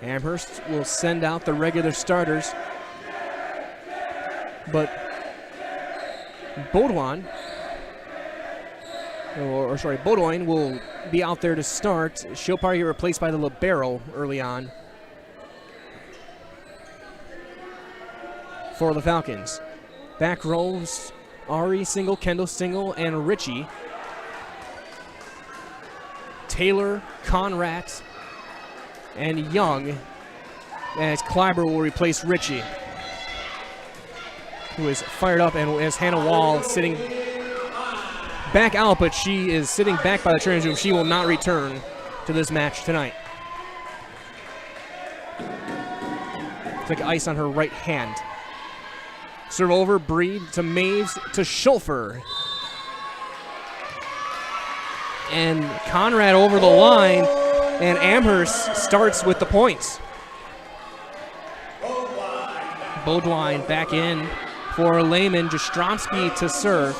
Amherst will send out the regular starters, but Baudouin will be out there to start. She'll probably get replaced by the libero early on for the Falcons. Back rows, Ari single, Kendall single, and Richie. Taylor, Conrad, and Young, as Kleiber will replace Richie, who is fired up, and as Hannah Wall sitting back out, but she is sitting back by the training room. She will not return to this match tonight. It's like ice on her right hand. Serve over, Breed to Maves to Schulfer. And Conrad over the line, and Amherst starts with the points. Baudouin back in for Lehman. Jastrzomski to serve.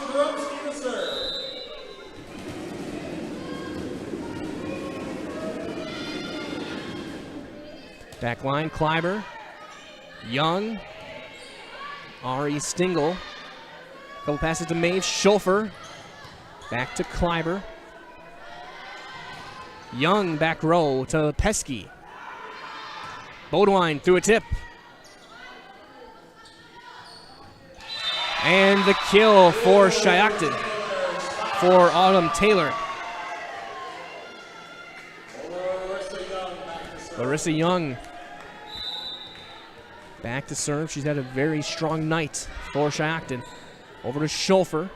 Back line, Kleiber, Young, Ari Stingle. Couple passes to Maeve, Schulfer. Back to Kleiber. Young back row to Pesky. Baudouin through a tip. And the kill for Schioton for Autumn Taylor. Larissa Young back to serve. She's had a very strong night for Schioton. Over to Schulfer.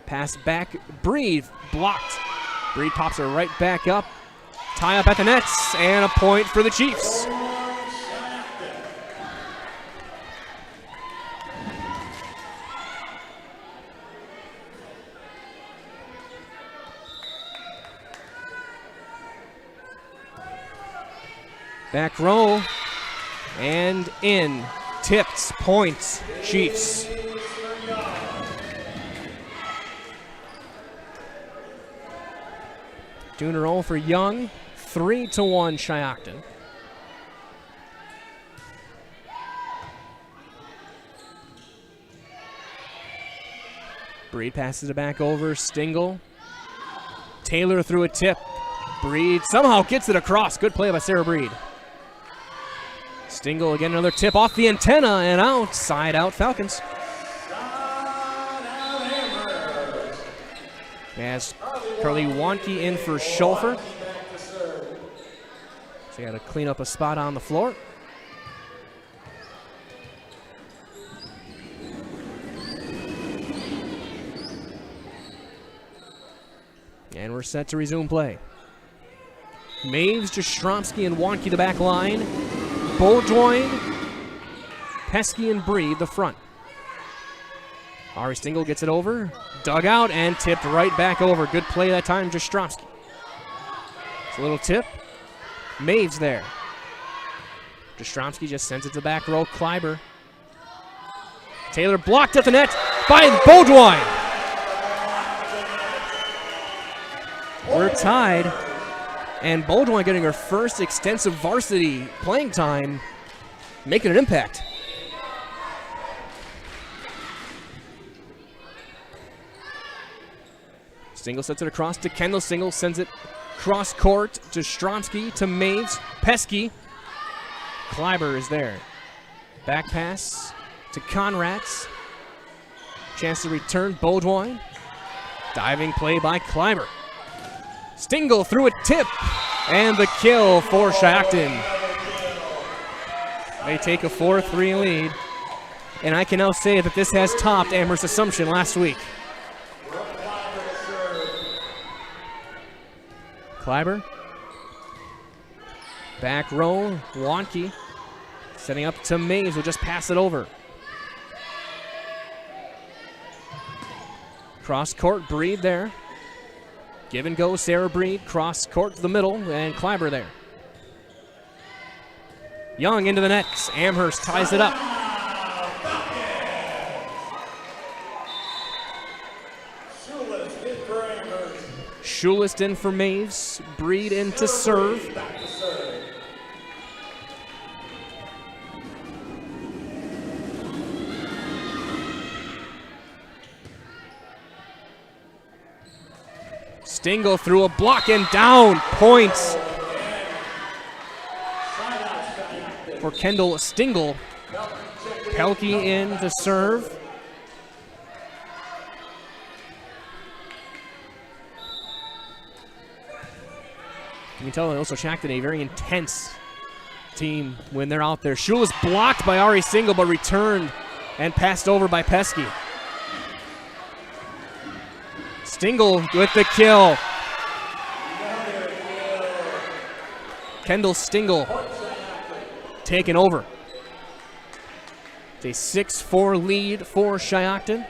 Pass back. Breed blocked. Breed pops her right back up. Tie up at the nets, and a point for the Chiefs. Back row, and in. Tipped, points, Chiefs. Doing a roll for Young. 3-1 Schioton. Breed passes it back over. Stingle. Taylor through a tip. Breed somehow gets it across. Good play by Sarah Breed. Stingle again, another tip off the antenna and out. Side out Falcons. As Carly Wanke in for Schulfer. So you got to clean up a spot on the floor. And we're set to resume play. Maves, Jastrzomski, and Wanke the back line. Baudouin, Pesky, and Breed the front. Ari Stingle gets it over. Dug out and tipped right back over. Good play that time, Jastrzomski. It's a little tip. Maves there. Jastrzomski just sends it to the back row. Kleiber. Taylor blocked at the net by Baudouin. we're tied. And Bowdoin getting her first extensive varsity playing time, making an impact. Stingle sets it across to Kendall. Stingle sends it cross court to Stromsky, to Maves. Pesky. Kleiber is there. Back pass to Conrads. Chance to return Bowdoin. Diving play by Kleiber. Stingle through a tip. And the kill for Schioton. They take a 4-3 lead. And I can now say that this has topped Amherst Assumption last week. Kleiber. Back row, Wonke. Setting up to Mays, will just pass it over. Cross court, Breed there. Give and go, Sarah Breed. Cross court to the middle, and Kleiber there. Young into the net. Amherst ties it up. Schulist in for Maves. Breed in to serve. Stingle through a block and down. Points for Kendall Stingle. Pelkey in to serve. You can tell that also Schioton a very intense team when they're out there. Schul is blocked by Ari Stingle, but returned and passed over by Pesky. Stingle with the kill. Kendall Stingle taken over. It's a 6-4 lead for Schioton.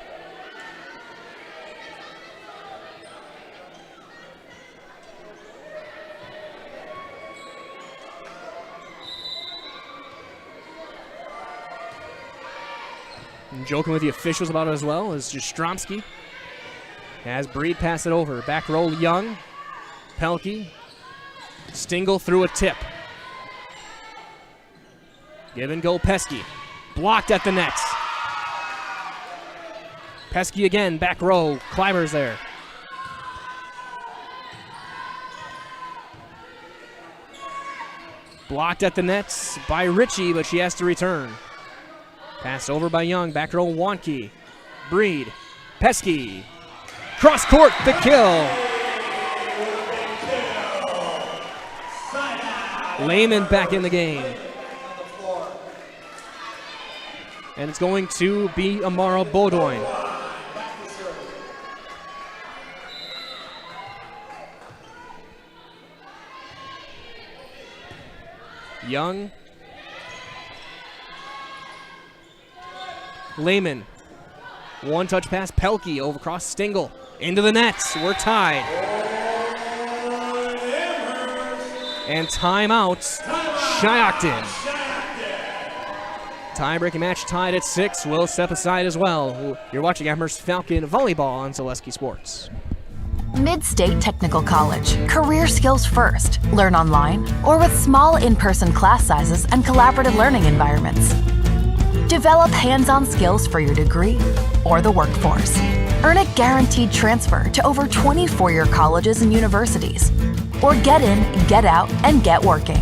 And joking with the officials about it as well is Stromsky. As Breed pass it over. Back row Young. Pelkey. Stingle through a tip. Give and go Pesky. Blocked at the net. Pesky again. Back row. Kleiber's there. Blocked at the nets by Ritchie, but she has to return. Passed over by Young. Back row Wonke. Breed. Pesky. Cross court, the kill. Lehman back in the game. And it's going to be Amara Bowdoin. Young. Lehman. One touch pass, Pelkey over across Stingle. Into the nets, we're tied. And timeout, Schioton. Tie-breaking match tied at 6. We'll step aside as well. You're watching Amherst Falcon Volleyball on Zaleski Sports. Mid-State Technical College. Career skills first. Learn online or with small in-person class sizes and collaborative learning environments. Develop hands-on skills for your degree or the workforce. Earn a guaranteed transfer to over 20 four-year colleges and universities. Or get in, get out, and get working.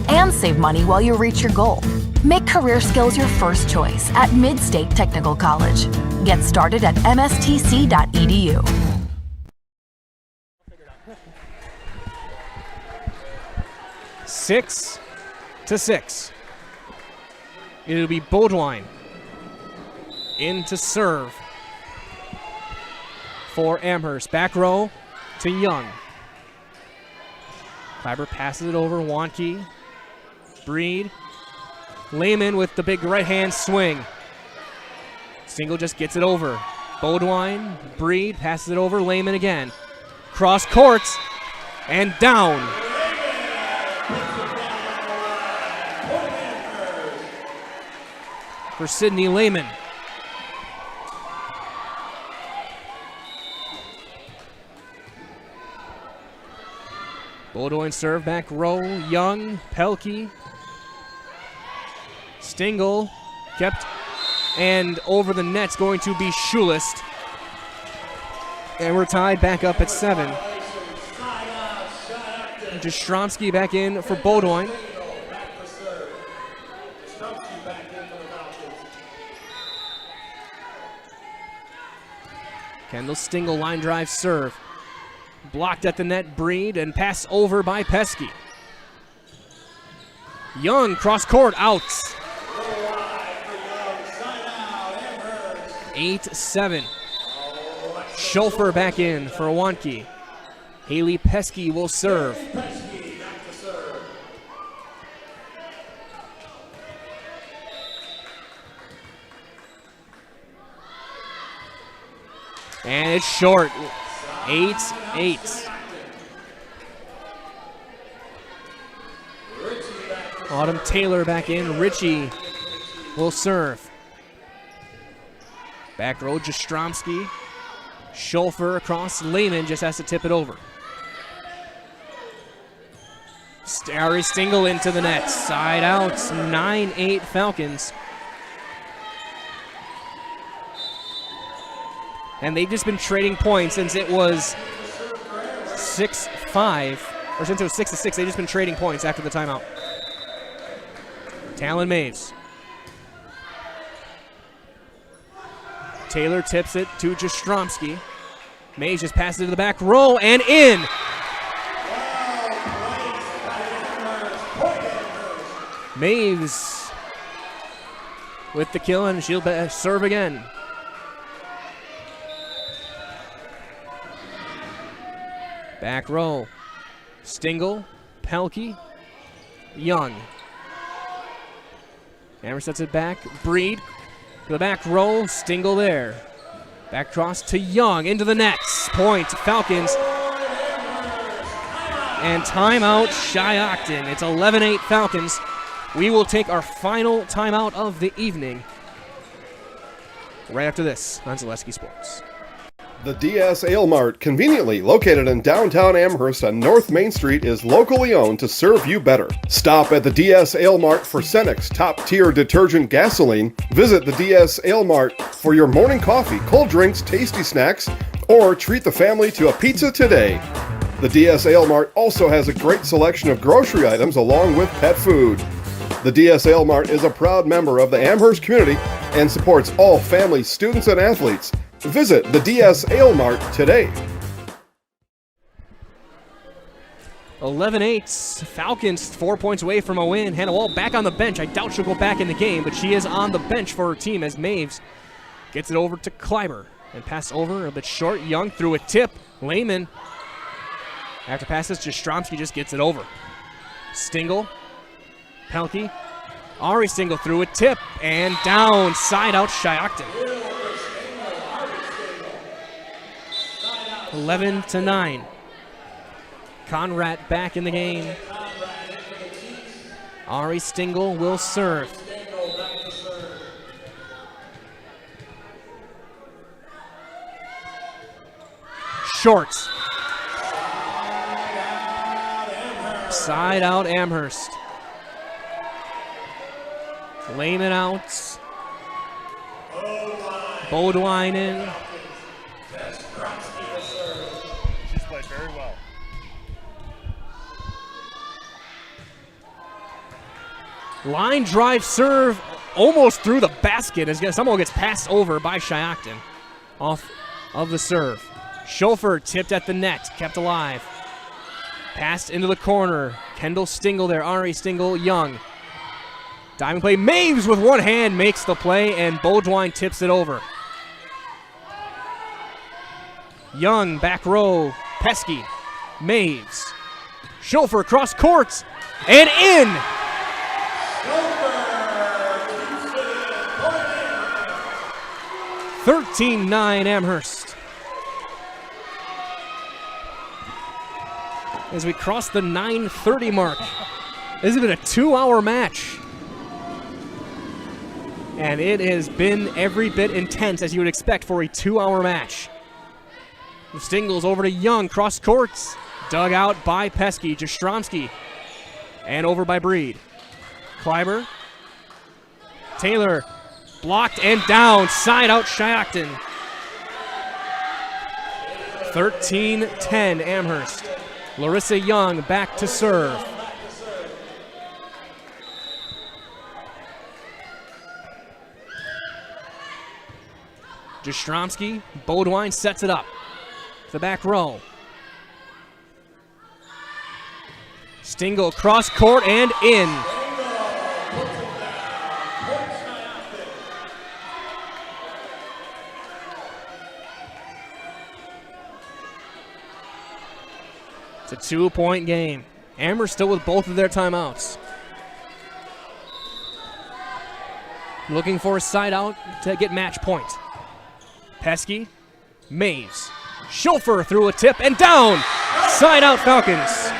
And save money while you reach your goal. Make career skills your first choice at Mid-State Technical College. Get started at mstc.edu. Six to 6. It'll be Bowdoin in to serve for Amherst. Back row to Young. Kleiber passes it over. Wonke. Breed. Lehman with the big right-hand swing. Stingle just gets it over. Bowdoin. Breed passes it over. Lehman again. Cross courts and down. For Sydney Lehman. Bowdoin serve, back row, Young, Pelkey. Stingle kept, and over the net's going to be Schulist. And we're tied back up at 7. Jastrzomski back in for Bowdoin. Kendall Stingle line drive serve. Blocked at the net, Breed, and pass over by Pesky. Young cross court, out. 8-7. Schofer back in for Wanke. Haley Pesky will serve. And it's short. 8-8. Autumn Taylor back in. Ritchie will serve. Back row, Jastrzomski. Schofer across. Lehman just has to tip it over. Starry Stingle into the net. Side out. 9-8 Falcons. And they've just been trading points since it was 6-5, or since it was 6-6. They've just been trading points after the timeout. Talon Maves. Taylor tips it to Jastrzomski. Maves just passes it to the back row and in. Maves with the kill, and she'll serve again. Back row. Stingle, Pelkey, Young. Amherst sets it back. Breed to the back row. Stingle there. Back cross to Young into the nets. Point Falcons. And timeout Schioton. It's 11-8 Falcons. We will take our final timeout of the evening right after this on Zaleski Sports. The DS Ale Mart, conveniently located in downtown Amherst on North Main Street, is locally owned to serve you better. Stop at the DS Ale Mart for Cenex top-tier detergent gasoline. Visit the DS Ale Mart for your morning coffee, cold drinks, tasty snacks, or treat the family to a pizza today. The DS Ale Mart also has a great selection of grocery items along with pet food. The DS Ale Mart is a proud member of the Amherst community and supports all families, students, and athletes. Visit the DS Ale Mart today. 11-8. Falcons 4 points away from a win. Hannah Wall back on the bench. I doubt she'll go back in the game, but she is on the bench for her team as Maves gets it over to Kleiber. And pass over a bit short. Young through a tip. Lehman, after passes, Jastrzomski just gets it over. Stingle, Pelkey, Ari Stingle through a tip, and down, side out Schioton. 11-9. Conrad back in the game. Ari Stingle will serve. Short. Side out Amherst. Lehman out. Bowdoin in. She's played very well. Line drive serve almost through the basket as someone gets passed over by Schioton off of the serve. Schofer tipped at the net, kept alive. Passed into the corner. Kendall Stingle there, Ari Stingle, Young. Diving play, Maves with one hand makes the play, and Bowdoin tips it over. Young, back row, Pesky, Maves. Schofer cross court, and in! 13-9 Amherst. As we cross the 9:30 mark. This has been a 2-hour match. And it has been every bit intense as you would expect for a 2-hour match. The Stingles over to Young, cross courts. Dug out by Pesky. Jastrzomski. And over by Breed. Kleiber. Taylor. Blocked and down. Side out Schioton. 13-10 Amherst. Larissa Young back to serve. Jastrzomski. Bodwine sets it up. The back row. Stingle cross court and in. It's a 2-point game. Amherst still with both of their timeouts. Looking for a side out to get match point. Pesky, Maves. Schofer through a tip and down. Side out Falcons.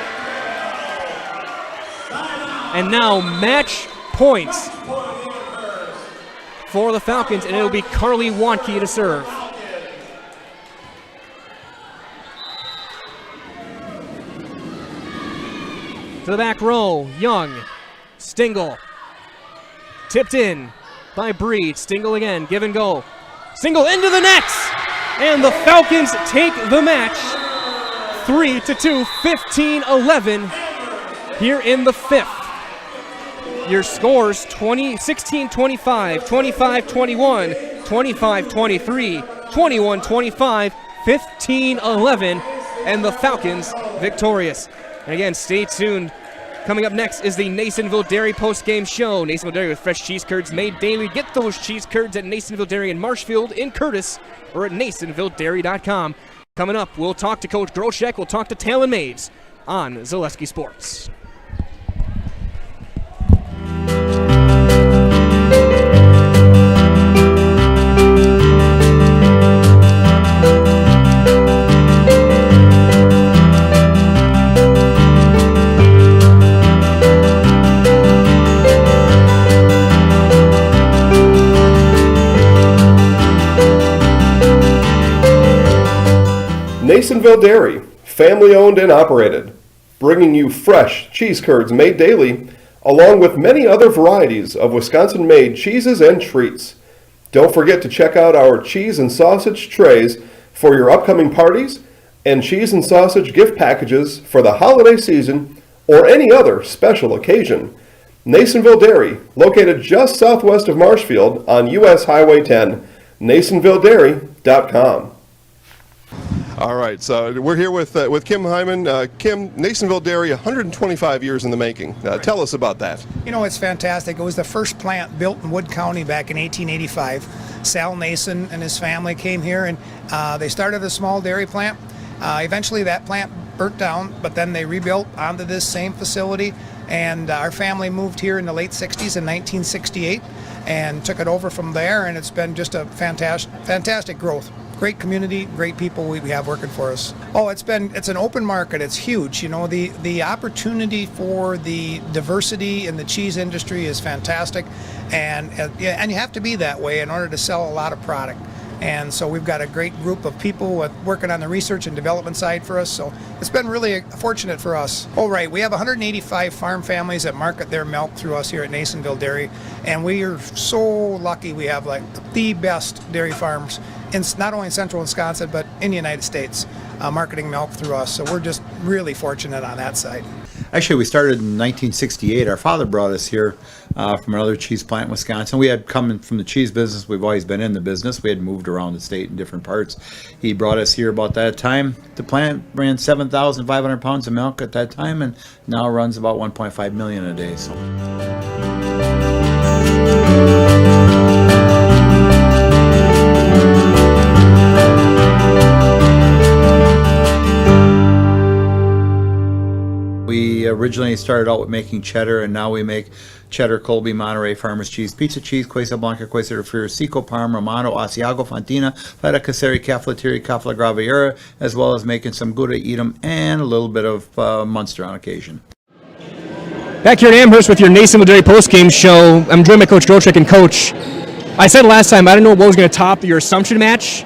And now match points for the Falcons, and it'll be Carly Wonke to serve. To the back row, Young, Stingle, tipped in by Breed. Stingle again, give and go. Stingle into the net, and the Falcons take the match. 3-2, 15-11 here in the fifth. Your scores 16-25, 25-21, 25-23, 21-25, 15-11, and the Falcons victorious. And again, stay tuned. Coming up next is the Nasonville Dairy post-game show. Nasonville Dairy with fresh cheese curds made daily. Get those cheese curds at Nasonville Dairy in Marshfield, in Curtis, or at NasonvilleDairy.com. Coming up, we'll talk to Coach Groshek. We'll talk to Talon Maves on Zaleski Sports. Nasonville Dairy, family owned and operated, bringing you fresh cheese curds made daily, along with many other varieties of Wisconsin-made cheeses and treats. Don't forget to check out our cheese and sausage trays for your upcoming parties and cheese and sausage gift packages for the holiday season or any other special occasion. Nasonville Dairy, located just southwest of Marshfield on US Highway 10, NasonvilleDairy.com. All right, so we're here with Kim Hyman. Kim, Nasonville Dairy, 125 years in the making. Tell us about that. You know, it's fantastic. It was the first plant built in Wood County back in 1885. Sal Nason and his family came here, and they started a small dairy plant. Eventually that plant burnt down, but then they rebuilt onto this same facility, and our family moved here in the late 60s in 1968 and took it over from there, and it's been just a fantastic growth. Great community, great people we have working for us. Oh, it's an open market. It's huge. You know, the opportunity for the diversity in the cheese industry is fantastic, and you have to be that way in order to sell a lot of product. And so we've got a great group of people working on the research and development side for us. So it's been really fortunate for us. Oh, right. We have 185 farm families that market their milk through us here at Nasonville Dairy. And we are so lucky we have like the best dairy farms in not only in central Wisconsin, but in the United States, marketing milk through us. So we're just really fortunate on that side. Actually, we started in 1968. Our father brought us here from another cheese plant in Wisconsin. We had come from the cheese business. We've always been in the business. We had moved around the state in different parts. He brought us here about that time. The plant ran 7,500 pounds of milk at that time, and now runs about 1.5 million a day. So. We originally started out with making cheddar, and now we make cheddar, Colby, Monterey, Farmers Cheese, Pizza Cheese, Quesa Blanca, Quesa de Friar, Seco, Parm, Romano, Asiago, Fontina, Feta Caseri, Cafflettieri, Cafla Graviera, as well as making some Gouda Edam and a little bit of Munster on occasion. Back here in Amherst with your Nasonville Dairy postgame show. I'm joined by Coach Groshek. And Coach, I said last time I don't know what was going to top your assumption match,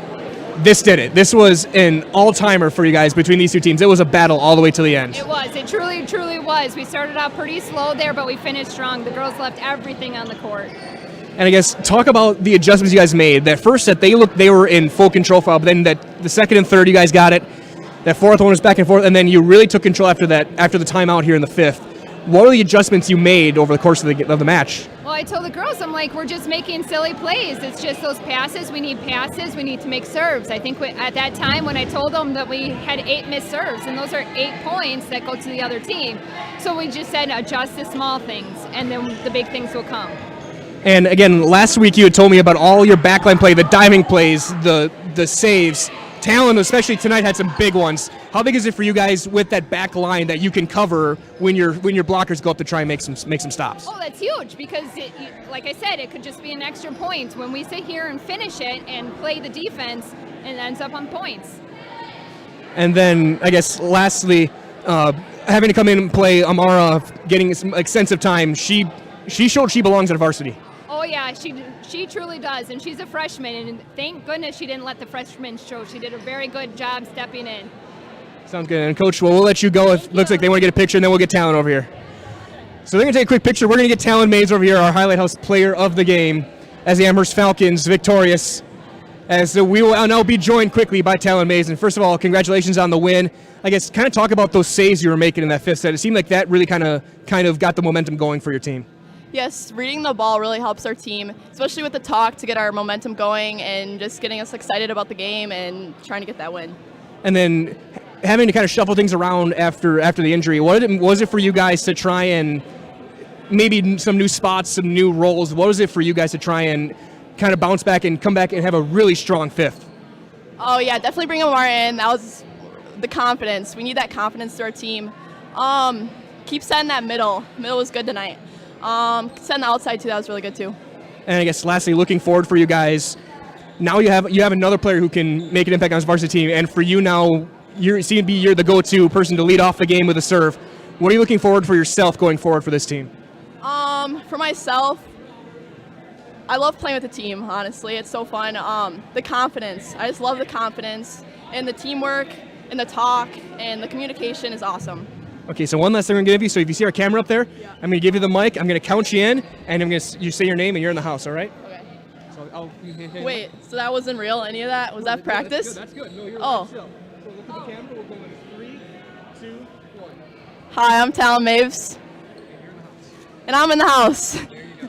this did it. This was an all-timer for you guys between these two teams. It was a battle all the way to the end. It was. It truly, truly was. We started out pretty slow there, but we finished strong. The girls left everything on the court. And I guess talk about the adjustments you guys made. That first set, they were in full control for, but then the second and third, you guys got it. That fourth one was back and forth, and then you really took control after that, after the timeout here in the fifth. What are the adjustments you made over the course of the match? Well, I told the girls, I'm like, we're just making silly plays. It's just those passes. We need passes. We need to make serves. I think at that time when I told them that we had 8 missed serves, and those are 8 points that go to the other team. So we just said adjust the small things, and then the big things will come. And again, last week you had told me about all your backline play, the diving plays, the saves. Talon, especially tonight, had some big ones. How big is it for you guys with that back line that you can cover when your blockers go up to try and make some stops? Oh, that's huge because, like I said, it could just be an extra point. When we sit here and finish it and play the defense, it ends up on points. And then, I guess, lastly, having to come in and play Amara, getting some extensive time, she showed she belongs at varsity. Oh, yeah, she truly does, and she's a freshman, and thank goodness she didn't let the freshmen show. She did a very good job stepping in. Sounds good. And Coach, we'll let you go. It looks like they want to get a picture, and then we'll get Talon over here. So they're going to take a quick picture. We're going to get Talon Mays over here, our Highlight House player of the game, as the Amherst Falcons victorious. As we will now be joined quickly by Talon Mays. And first of all, congratulations on the win. I guess kind of talk about those saves you were making in that fifth set. It seemed like that really kind of got the momentum going for your team. Yes, reading the ball really helps our team, especially with the talk to get our momentum going and just getting us excited about the game and trying to get that win. And then having to kind of shuffle things around after the injury, what was it for you guys to try and maybe some new spots, some new roles? What was it for you guys to try and kind of bounce back and come back and have a really strong fifth? Oh yeah, definitely bring Omar in. That was the confidence. We need that confidence to our team. Keep setting that middle. Middle was good tonight. Setting the outside too, that was really good too. And I guess lastly, looking forward for you guys, now you have another player who can make an impact on his varsity team, and for you now, you're the go-to person to lead off the game with a serve. What are you looking forward for yourself going forward for this team? For myself, I love playing with the team, honestly. It's so fun. The confidence. I just love the confidence and the teamwork and the talk and the communication is awesome. Okay, so one last thing I'm going to give you. So if you see our camera up there, yeah. I'm going to give you the mic. I'm going to count you in, and you say your name, and you're in the house, all right? Okay. So Wait, so that wasn't real, any of that? Was that practice? That's good. No, you're oh. Still. So look at the camera. We'll go in 3, 2, 1. Hi, I'm Talon Maves. And I'm in the house. There you go.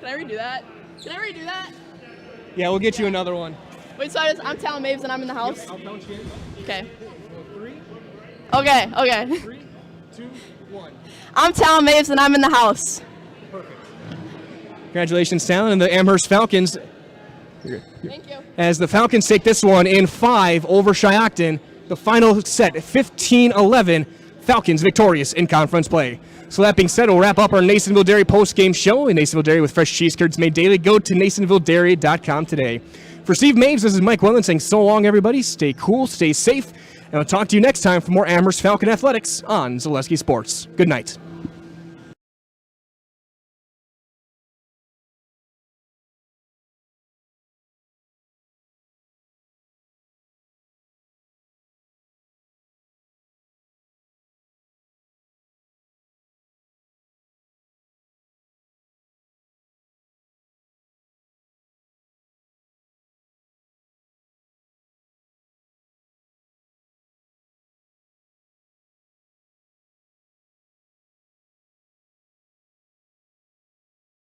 Can I redo that? Yeah, we'll get you another one. Wait, so I'm Talon Maves and I'm in the house? Yep, I'll count you in. Okay. 3. Okay. 3, 2, 1. I'm Talon Maves and I'm in the house. Perfect. Congratulations, Talon, and the Amherst Falcons. Thank you. As the Falcons take this one in 5 over Schioton, the final set, 15-11, Falcons victorious in conference play. So that being said, we'll wrap up our Nasonville Dairy post-game show. In Nasonville Dairy with fresh cheese curds made daily. Go to NasonvilleDairy.com today. For Steve Maves, this is Mike Wellen saying so long, everybody. Stay cool, stay safe, and I'll talk to you next time for more Amherst Falcon Athletics on Zaleski Sports. Good night.